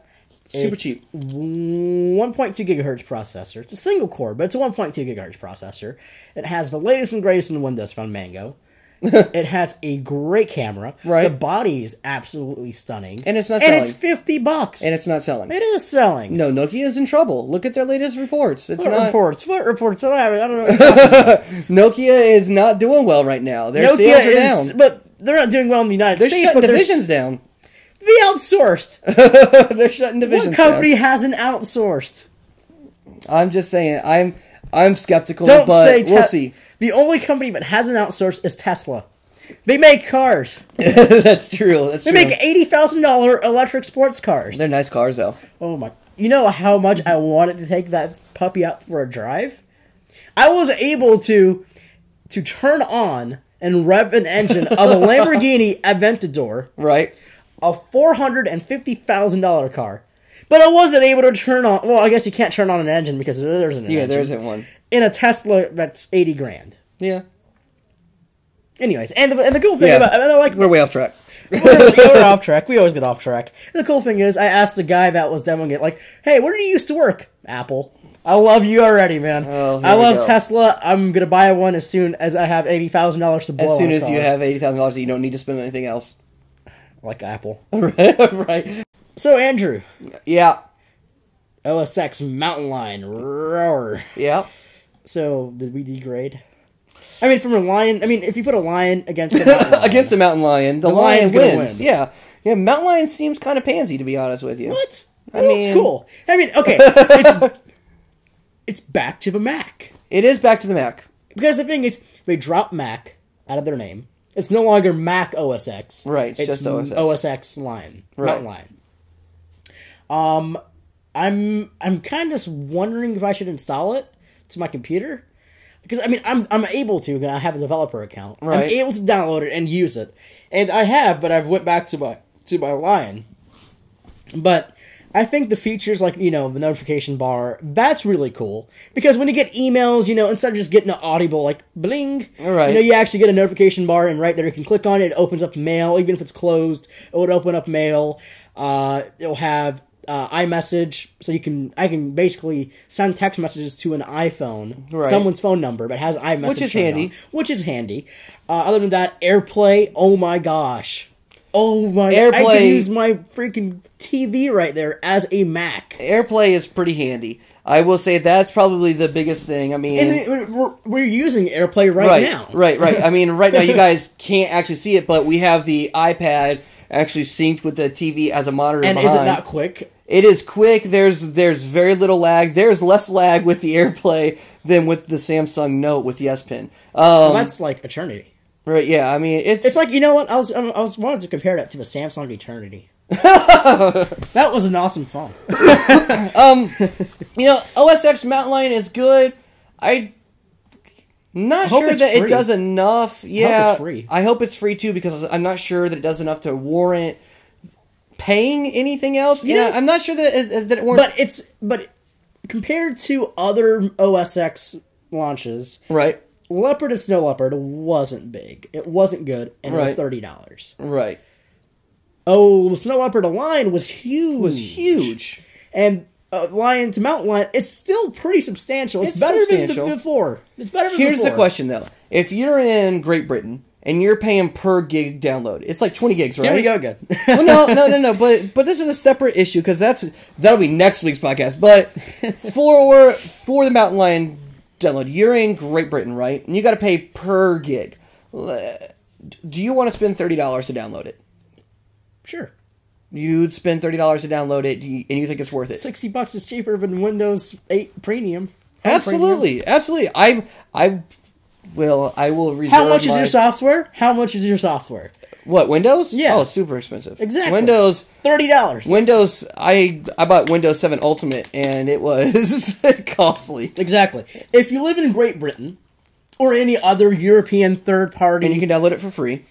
Super
It's
cheap.
1.2 gigahertz processor. It's a single core, but it's a 1.2 gigahertz processor. It has the latest and greatest in Windows Phone Mango. It has a great camera.
Right.
The body is absolutely stunning.
And it's not selling.
And it's $50.
And it's not selling.
It is selling.
No, Nokia is in trouble. Look at their latest reports. It's
What
not
reports? What reports? I don't know what you're talking about.
Nokia is not doing well right now. Their
Nokia
sales are
is,
down.
but they're not doing well in the United
They're
States.
shutting
But
divisions down.
they outsourced.
They're shutting divisions
What company
down.
hasn't outsourced?
I'm just saying. I'm skeptical,
Don't
but
say
we'll see.
The only company that hasn't outsourced is Tesla. They make cars.
That's true. That's
They
true.
make $80,000 electric sports cars.
They're nice cars, though.
Oh my! You know how much I wanted to take that puppy out for a drive? I was able to turn on and rev an engine of a Lamborghini Aventador,
Right.
a $450,000 car. But I wasn't able to turn on. Well, I guess you can't turn on an engine because there isn't an
Yeah,
engine.
there isn't one.
In a Tesla that's $80,000.
Yeah.
Anyways, and the cool thing
Yeah.
about, and I like
We're way off track.
we're off track. We always get off track. And the cool thing is, I asked the guy that was demoing it, like, "Hey, where did you used to work?" Apple. I love you already, man.
Oh, here
I
we
love
go.
Tesla. I'm gonna buy one as soon as I have $80,000 to blow.
As soon
on a
as you
car.
have $80,000, you don't need to spend anything else.
like Apple.
Right.
So Andrew,
Yeah.
OSX Mountain Lion, roar.
Yeah.
So did we degrade? I mean, from a lion. I mean, if you put a lion against a mountain lion,
Against the mountain lion, the
lion's
lion
gonna
wins.
win.
Yeah. Yeah, mountain lion seems kind of pansy, to be honest with you.
what?
I
Well, it's
mean-
cool. I mean, okay, it's back to the Mac.
It is back to the Mac.
Because the thing is, they dropped Mac out of their name. It's no longer Mac OS X.
Right, it's just OS X.
OS X Lion.
Right.
Mountain Lion. I'm kind of just wondering if I should install it to my computer. Because, I mean, I'm able to, because I have a developer account.
Right.
I'm able to download it and use it. And I have, but I've went back to my Lion. But I think the features like, the notification bar, that's really cool. Because when you get emails, instead of just getting an audible, like, bling,
Right.
you actually get a notification bar, and right there you can click on it, it opens up mail, even if it's closed, it would open up mail. It'll have iMessage, so I can basically send text messages to an iPhone,
Right.
someone's phone number, but has iMessage
Which is
turned
handy.
on, which is handy. Other than that, AirPlay, oh my gosh. Oh my! I
AirPlay-
can use my freaking TV right there as a Mac.
AirPlay is pretty handy. I will say that's probably the biggest thing. I mean,
And we're using AirPlay right now.
Right. I mean, right now you guys can't actually see it, but we have the iPad actually synced with the TV as a monitor
And
behind.
is it not quick?
It is quick. There's very little lag. There's less lag with the AirPlay than with the Samsung Note with the S Pen.
Well, that's like eternity.
Right? Yeah. I mean,
It's like, you know what? I was wanted to compare that to the Samsung Eternity. That was an awesome phone.
OS X Mountain Lion is good. I'm not
hope
sure
it's
that
free.
it does enough. Yeah,
it's free.
I hope it's free too, because I'm not sure that it does enough to warrant paying anything else.
Yeah.
I'm not sure that it warrants.
But compared to other OS X launches,
Right.
Leopard and Snow Leopard wasn't big. It wasn't good, and it was
Right.
$30.
Right.
Oh, Snow Leopard Align was huge.
It was huge.
And Lion to Mountain Lion, it's still pretty substantial. It's
It's
better
substantial.
than before. It's better than
Here's
before.
the question though: if you're in Great Britain and you're paying per gig download, it's like 20 gigs, right?
Here we go again.
Well, no. But this is a separate issue because that'll be next week's podcast. But for the Mountain Lion download, you're in Great Britain, right? And you got to pay per gig. Do you want to spend $30 to download it?
Sure.
You'd spend $30 to download it, and you think it's worth it.
$60 is cheaper than Windows 8 Premium.
Absolutely, absolutely. I will reserve.
How much is your software? How much is your software?
What, Windows?
Yeah.
Oh, super expensive.
Exactly.
Windows,
$30.
Windows. I bought Windows 7 Ultimate, and it was costly.
Exactly. If you live in Great Britain or any other European third party,
And you can download it for free.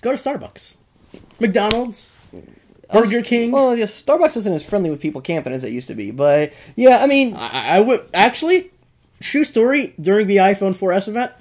Go to Starbucks, McDonald's, Burger King.
Well, yeah, Starbucks isn't as friendly with people camping as it used to be, but yeah, I mean,
I would actually. True story. During the iPhone 4S event,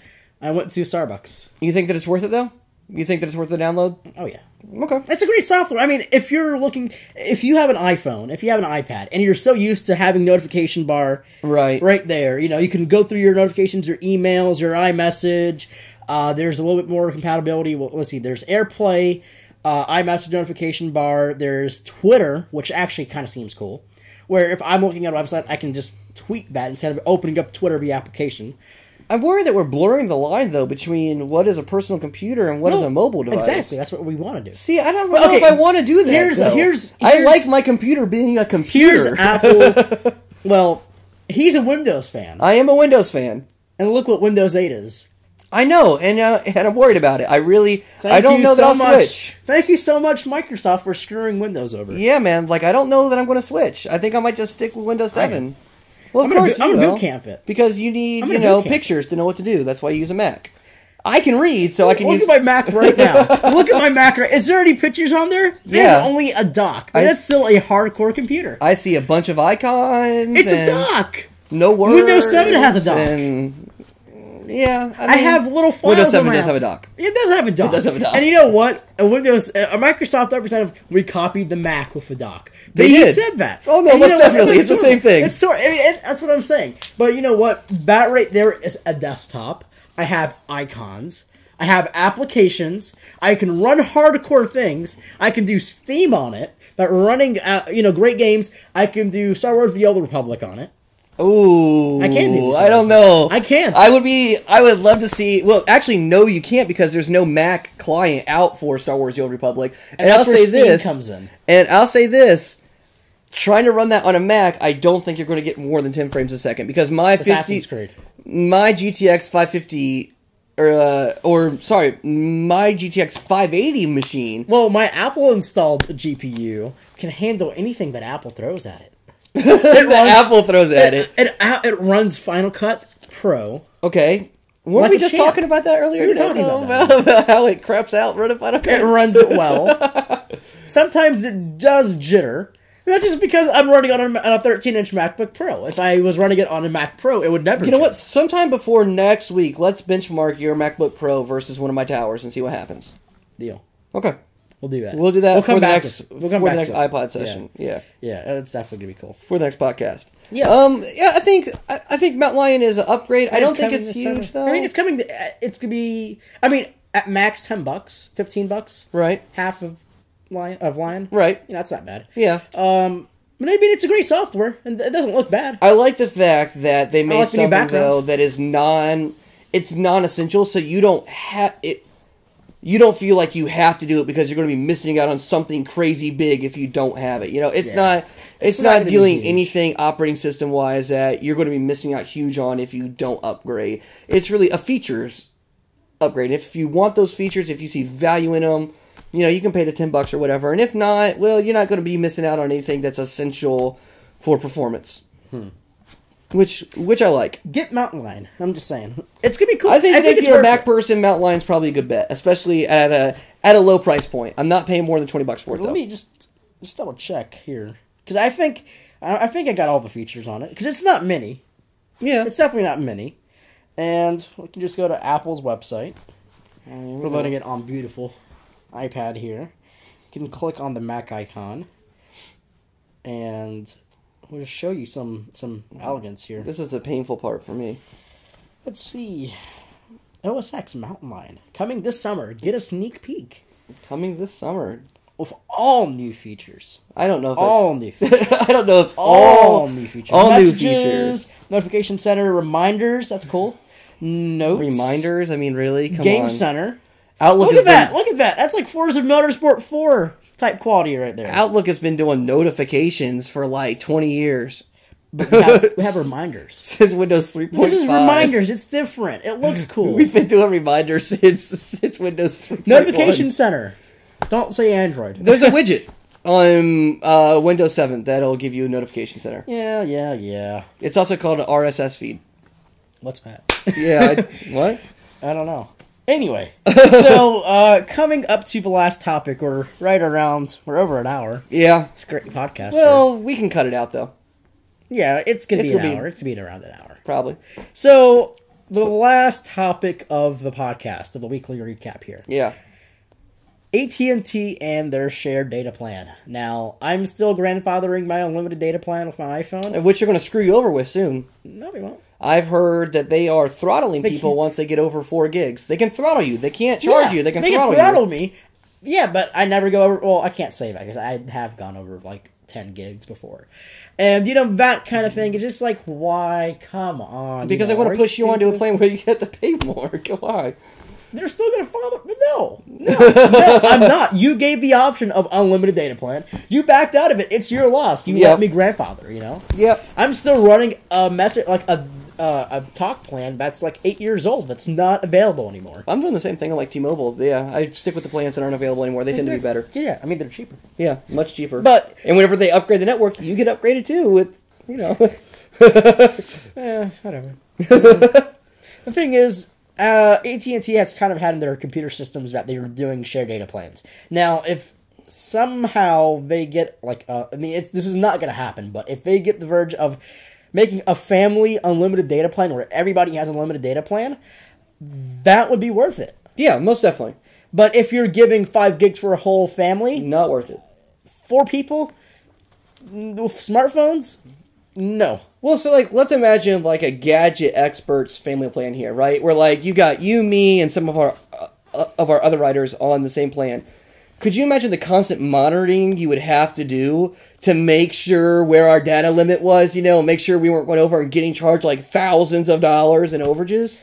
I went to Starbucks.
you think that it's worth it though? You think that it's worth the download?
Oh yeah.
Okay.
It's a great software. I mean, if you have an iPhone, if you have an iPad, and you're so used to having notification bar right there, you can go through your notifications, your emails, your iMessage. There's a little bit more compatibility. Well, let's see. There's AirPlay, iMessage notification bar. There's Twitter, which actually kind of seems cool. Where if I'm looking at a website, I can just tweet that instead of opening up Twitter via application.
I'm worried that we're blurring the line, though, between what is a personal computer and what is a mobile device.
Exactly, that's what we want to do.
See, I don't know if I want to do that, I like my computer being a computer.
Here's Apple. Well, he's a Windows fan.
I am a Windows fan.
And look what Windows 8 is.
I know, and I'm worried about it. I don't know that I'll switch.
Thank you so much, Microsoft, for screwing Windows over.
Yeah, man, I don't know that I'm going to switch. I think I might just stick with Windows 7. Well, of course,
I'm going to boot camp it.
Because you need, pictures to know what to do. That's why you use a Mac. I can read, so I can use...
Look at my Mac right now. Look at my Mac. Is there any pictures on there? There's only a dock. But that's still a hardcore computer.
I see a bunch of icons.
It's a dock.
No words.
Windows 7 has a dock.
Yeah,
I have little files.
Windows 7 does have a dock.
It does have a dock.
It does have a dock.
And you know what? A Microsoft representative, we copied the Mac with a dock.
They did.
said that.
Oh, no, most definitely. It's the same thing.
That's what I'm saying. But you know what? That right there is a desktop. I have icons. I have applications. I can run hardcore things. I can do Steam on it. But running, great games. I can do Star Wars: The Old Republic on it.
Ooh,
I can't do this.
I don't know.
I can't.
I would love to see. Well, actually, no, you can't because there's no Mac client out for Star Wars: The Old Republic.
And that's where Steam comes in.
And I'll say this: trying to run that on a Mac, I don't think you're going to get more than 10 frames a second because my
Assassin's Creed,
my GTX 550. My GTX 580 machine.
Well, my Apple installed GPU can handle anything that Apple throws at it. Apple throws at it.
It
runs Final Cut Pro.
Okay. Weren't we just talking about that earlier?
We were talking about
how it craps out running Final Cut?
It runs it well. Sometimes it does jitter. That's just because I'm running on a 13-inch MacBook Pro. If I was running it on a Mac Pro, it would never.
You know what? Sometime before next week, let's benchmark your MacBook Pro versus one of my towers and see what happens.
Deal.
Okay.
We'll do that.
We'll do that for the next iPod session. Yeah,
it's definitely gonna be cool
for the next podcast.
Yeah.
I think Mountain Lion is an upgrade. I don't think it's huge though.
I think it's coming. It's gonna be. I mean, at max $10, $15.
Right.
Half of Lion.
Right.
That's not bad.
Yeah.
But I mean, it's a great software, and it doesn't look bad.
I like the fact that they made something though that is it's non-essential, so you don't have it. You don't feel like you have to do it because you're going to be missing out on something crazy big if you don't have it. It's not dealing anything operating system wise that you're going to be missing out huge on if you don't upgrade. It's really a features upgrade. If you want those features, if you see value in them, you can pay the $10 or whatever. And if not, well, you're not going to be missing out on anything that's essential for performance. Which I like.
Get Mountain Lion. I'm just saying. It's going to be cool.
I think if you're a Mac person, Mountain Lion's probably a good bet. Especially at a low price point. I'm not paying more than $20 for it, though.
Let me just double check here. Because I think I got all the features on it. Because it's not mini.
Yeah.
It's definitely not mini. And we can just go to Apple's website. We're loading it on beautiful iPad here. You can click on the Mac icon. And we'll just show you some elegance here.
This is the painful part for me.
Let's see. OS X Mountain Lion. Coming this summer. Get a sneak peek.
Coming this summer.
With all new features.
I don't know if
all new features.
I don't know if
all new features.
All
Messages,
new features.
Notification Center, reminders. That's cool. Notes.
Reminders? I mean, really? Come on.
Game Center.
Outlook
Look at that! Look at that! That's like Forza Motorsport 4 type quality right there.
Outlook has been doing notifications for like 20 years.
But we have reminders.
Since Windows 3.5.
This is reminders. It's different. It looks cool.
We've been doing reminders since Windows 3.1.
Notification Center. Don't say Android.
There's a widget on Windows 7 that'll give you a notification center.
Yeah.
It's also called an RSS feed.
What's that?
Yeah, what?
I don't know. Anyway, so coming up to the last topic, we're over an hour.
Yeah.
It's a great podcast.
Well, we can cut it out, though.
Yeah, it's going to be an hour. It's going to be around an hour.
Probably.
So, the last topic of the podcast, of the weekly recap here.
Yeah.
AT&T and their shared data plan. Now, I'm still grandfathering my unlimited data plan with my iPhone.
Which you're going to screw you over with soon.
No, we won't.
I've heard that they are throttling people once they get over 4 gigs. They can throttle you. They can't charge you. They can throttle
me. Yeah, but I never go over... Well, I can't say that because I have gone over like 10 gigs before. And, that kind of thing is just like, why? Come on.
Because they want to push you onto a plan where you have to pay more. Come on.
They're still going to follow... No, I'm not. You gave the option of unlimited data plan. You backed out of it. It's your loss. You let me grandfather,
Yep.
I'm still running a message, like a talk plan that's like 8 years old that's not available anymore.
I'm doing the same thing on like T-Mobile. Yeah, I stick with the plans that aren't available anymore. They tend to be better.
Yeah, I mean, they're cheaper.
Yeah, much cheaper.
And
whenever they upgrade the network, you get upgraded too with,
whatever. The thing is, AT&T has kind of had in their computer systems that they were doing shared data plans. Now, if somehow they get, this is not going to happen, but if they get the verge of making a family unlimited data plan where everybody has a unlimited data plan, that would be worth it.
Yeah, most definitely.
But if you're giving 5 gigs for a whole family...
Not worth it.
4 people? With smartphones? No.
Well, so, let's imagine, a Gadget experts family plan here, right? Where, you got you, me, and some of our other writers on the same plan. Could you imagine the constant monitoring you would have to do to make sure where our data limit was, make sure we weren't going over and getting charged, thousands of dollars in overages?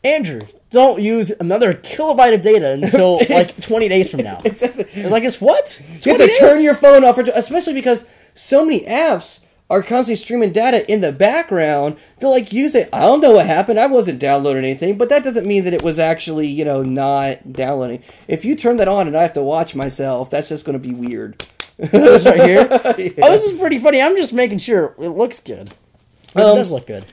Andrew, don't use another kilobyte of data until, 20 days from now. It's what?
You have to turn your phone off, especially because so many apps are constantly streaming data in the background. They'll use it. I don't know what happened. I wasn't downloading anything, but that doesn't mean that it was actually, not downloading. If you turn that on and I have to watch myself, that's just going to be weird.
This right here? Yeah. Oh, this is pretty funny. I'm just making sure it looks good. It does look good.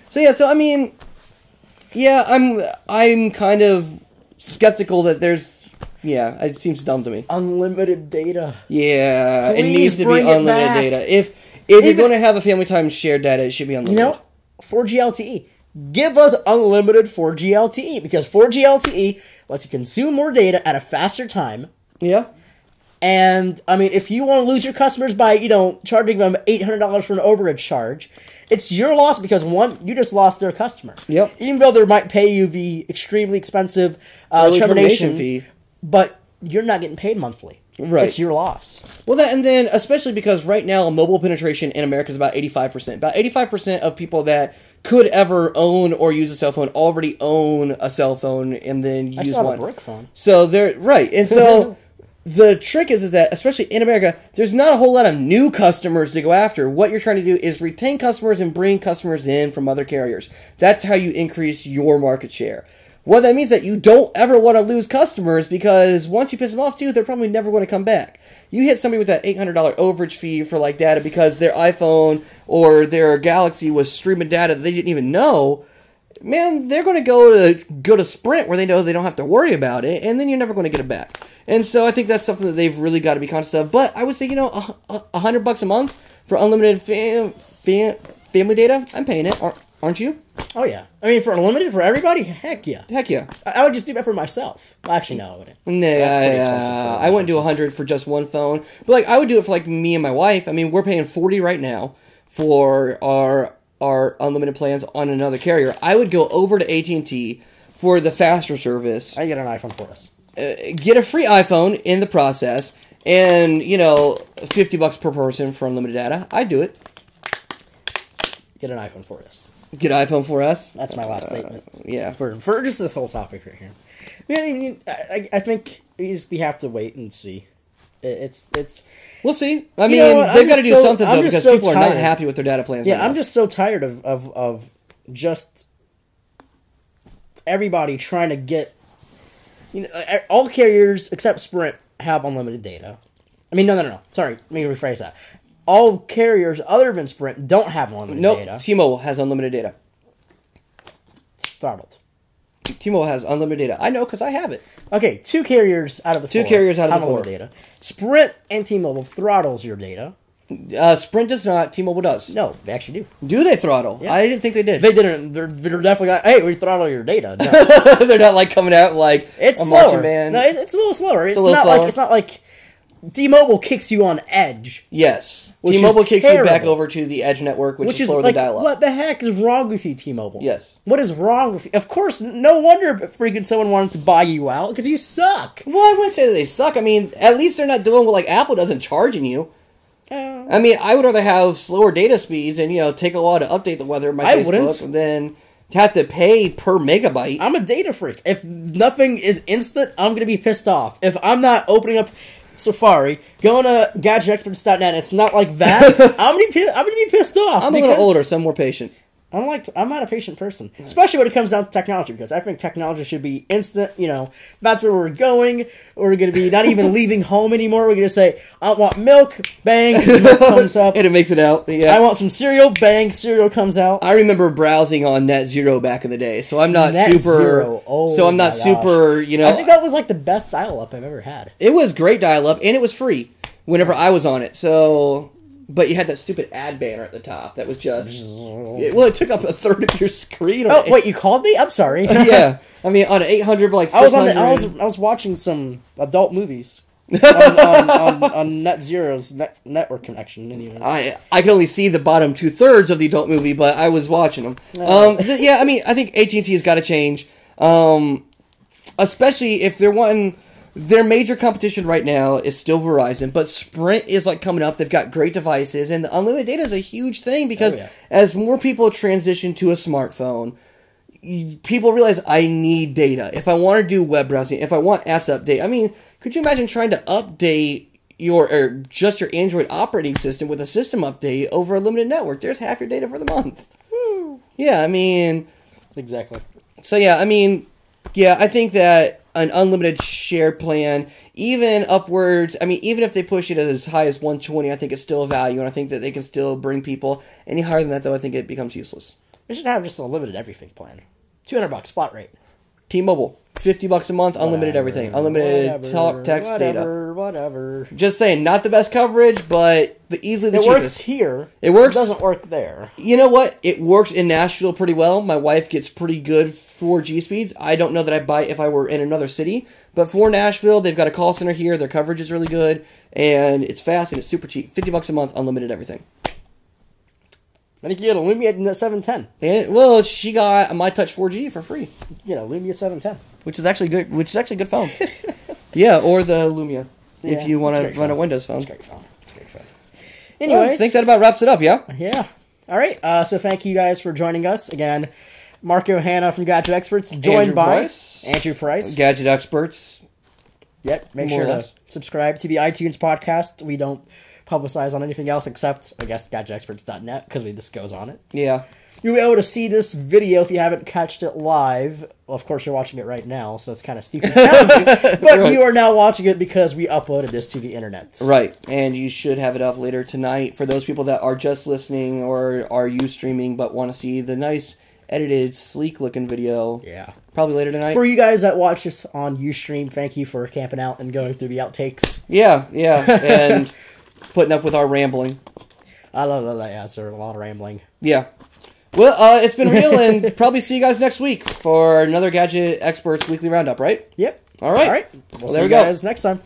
I'm kind of skeptical that there's... Yeah, it seems dumb to me.
Unlimited data.
Yeah, it needs to be unlimited data. If you're going to have a family time shared data, it should be unlimited.
4G LTE. Give us unlimited 4G LTE, because 4G LTE lets you consume more data at a faster time.
Yeah.
And, if you want to lose your customers by, charging them $800 for an overage charge, it's your loss because, one, you just lost their customer.
Yep.
Even though they might pay you the extremely expensive termination fee, but you're not getting paid monthly.
Right.
It's your loss.
Well, and then, especially because right now, mobile penetration in America is about 85%. About 85% of people that could ever own or use a cell phone already own a cell phone and then use one.
I saw a brick phone.
So, right. And so... The trick is that, especially in America, there's not a whole lot of new customers to go after. What you're trying to do is retain customers and bring customers in from other carriers. That's how you increase your market share. What that means is that you don't ever want to lose customers, because once you piss them off too, they're probably never going to come back. You hit somebody with that $800 overage fee for data because their iPhone or their Galaxy was streaming data that they didn't even know. Man, they're going to go to Sprint where they know they don't have to worry about it, and then you're never going to get it back. And so I think that's something that they've really got to be conscious of. But I would say, $100 a month for unlimited family data, I'm paying it, aren't you?
Oh, yeah. For unlimited for everybody? Heck yeah.
Heck yeah.
I would just do that for myself. Well, actually, no, I wouldn't.
Nah, I wouldn't do 100 for just one phone. But I would do it for me and my wife. We're paying $40 right now for our unlimited plans on another carrier. I would go over to AT&T for the faster service.
I get an iPhone for us.
Get a free iPhone in the process, and $50 per person for unlimited data. I'd do it.
Get an iPhone for us.
Get an iPhone for us.
That's my last statement.
Yeah.
For just this whole topic right here. I think we have to wait and see. It's.
We'll see. I mean, they've got to do something though, because people are not happy with their data plans.
Yeah, I'm just so tired of just everybody trying to get. All carriers except Sprint have unlimited data. I mean, no. Sorry, let me rephrase that. All carriers other than Sprint don't have unlimited data.
Nope, T-Mobile has unlimited data.
It's throttled.
T-Mobile has unlimited data. I know because I have it.
Okay, 2 carriers out of the 4.
2 carriers out of the 4.
Data. Sprint and T-Mobile throttles your data.
Sprint does not. T-Mobile does.
No, they actually do.
Do they throttle? Yeah. I didn't think they did.
They didn't. They're definitely like, hey, we throttle your data.
No. They're not like coming out like
it's
a
slower.
marching band.
No, it's a little slower. It's
a little
not
slower.
It's not like T-Mobile kicks you on edge.
Yes. T-Mobile kicks you back over to the Edge network, which is slower than dial-up.
What the heck is wrong with you, T-Mobile?
Yes.
What is wrong with you? Of course, no wonder freaking someone wanted to buy you out, because you suck.
Well, I wouldn't say that they suck. I mean, at least they're not doing what like Apple does and charging you. I mean, I would rather have slower data speeds and, take a while to update the weather on my Facebook than have to pay per megabyte.
I'm a data freak. If nothing is instant, I'm going to be pissed off. If I'm not opening up Safari, going to GadgetExperts.net, it's not like that, I'm going to be pissed off.
I'm a little older, so I'm more patient.
I'm not a patient person, especially when it comes down to technology, because I think technology should be instant. That's where we're going. We're going to be not even leaving home anymore. We're going to say, I want milk, bang, milk comes up.
And it makes it out. Yeah.
I want some cereal, bang, cereal comes out.
I remember browsing on Net Zero back in the day, so I'm not super. I'm not super.
I think that was like the best dial-up I've ever had.
It was great dial-up, and it was free whenever I was on it. So. But you had that stupid ad banner at the top that was just... it took up a third of your screen.
Wait, you called me? I'm sorry.
Yeah. I mean, on an 800, like 600...
I was watching some adult movies on Net Zero's network connection. Anyways.
I can only see the bottom 2/3 of the adult movie, but I was watching them. Yeah, I mean, I think AT&T has got to change. Especially if they're wanting... Their major competition right now is still Verizon, but Sprint is like coming up. They've got great devices, and the unlimited data is a huge thing because as more people transition to a smartphone, people realize I need data. If I want to do web browsing, if I want apps to update, I mean, could you imagine trying to update just your Android operating system with a system update over a limited network? There's half your data for the month.
Woo.
Yeah, I mean...
Exactly.
So yeah, I mean, I think that an unlimited share plan, even upwards, I mean, even if they push it as high as 120, I think it's still a value, and I think that they can still bring people. Any higher than that, though, I think it becomes useless.
They should have just a limited everything plan. $200 flat rate.
T-Mobile, $50 a month, unlimited everything. Unlimited talk, text, data.
Whatever.
Just saying, not the best coverage, but easily the cheapest.
It works here.
It works.
It doesn't work there.
You know what? It works in Nashville pretty well. My wife gets pretty good 4G speeds. I don't know that I'd buy it if I were in another city. But for Nashville, they've got a call center here. Their coverage is really good. And it's fast and it's super cheap. $50 a month, unlimited everything.
I think you get a Lumia 710.
And, well, she got a MyTouch 4G for free.
You know, Lumia 710.
Which is actually good. Which is actually a good phone. Yeah, or the Lumia. If you want to run a Windows phone.
It's a great phone. It's a great phone. Anyways.
Well, I think that about wraps it up, yeah?
Yeah. All right. So thank you guys for joining us. Again, Marco Hanna from Gadget Experts, joined by Andrew Price.
Gadget Experts.
Yep. Make sure to subscribe to the iTunes podcast. We don't publicize on anything else except, I guess, GadgetExperts.net, because this goes on it.
Yeah.
You'll be able to see this video if you haven't catched it live. Well, of course, you're watching it right now, so it's kind of stupid. But right. You are now watching it because we uploaded this to the internet.
Right, and you should have it up later tonight for those people that are just listening or are you streaming but want to see the nice, edited, sleek-looking video.
Yeah.
Probably later tonight.
For you guys that watch this on Ustream, thank you for camping out and going through the outtakes.
Yeah, and putting up with our rambling.
I love that. Yeah, it's a lot of rambling.
Yeah. Well, it's been real, and probably see you guys next week for another Gadget Experts Weekly Roundup, right?
Yep.
All right.
We'll see you guys next time.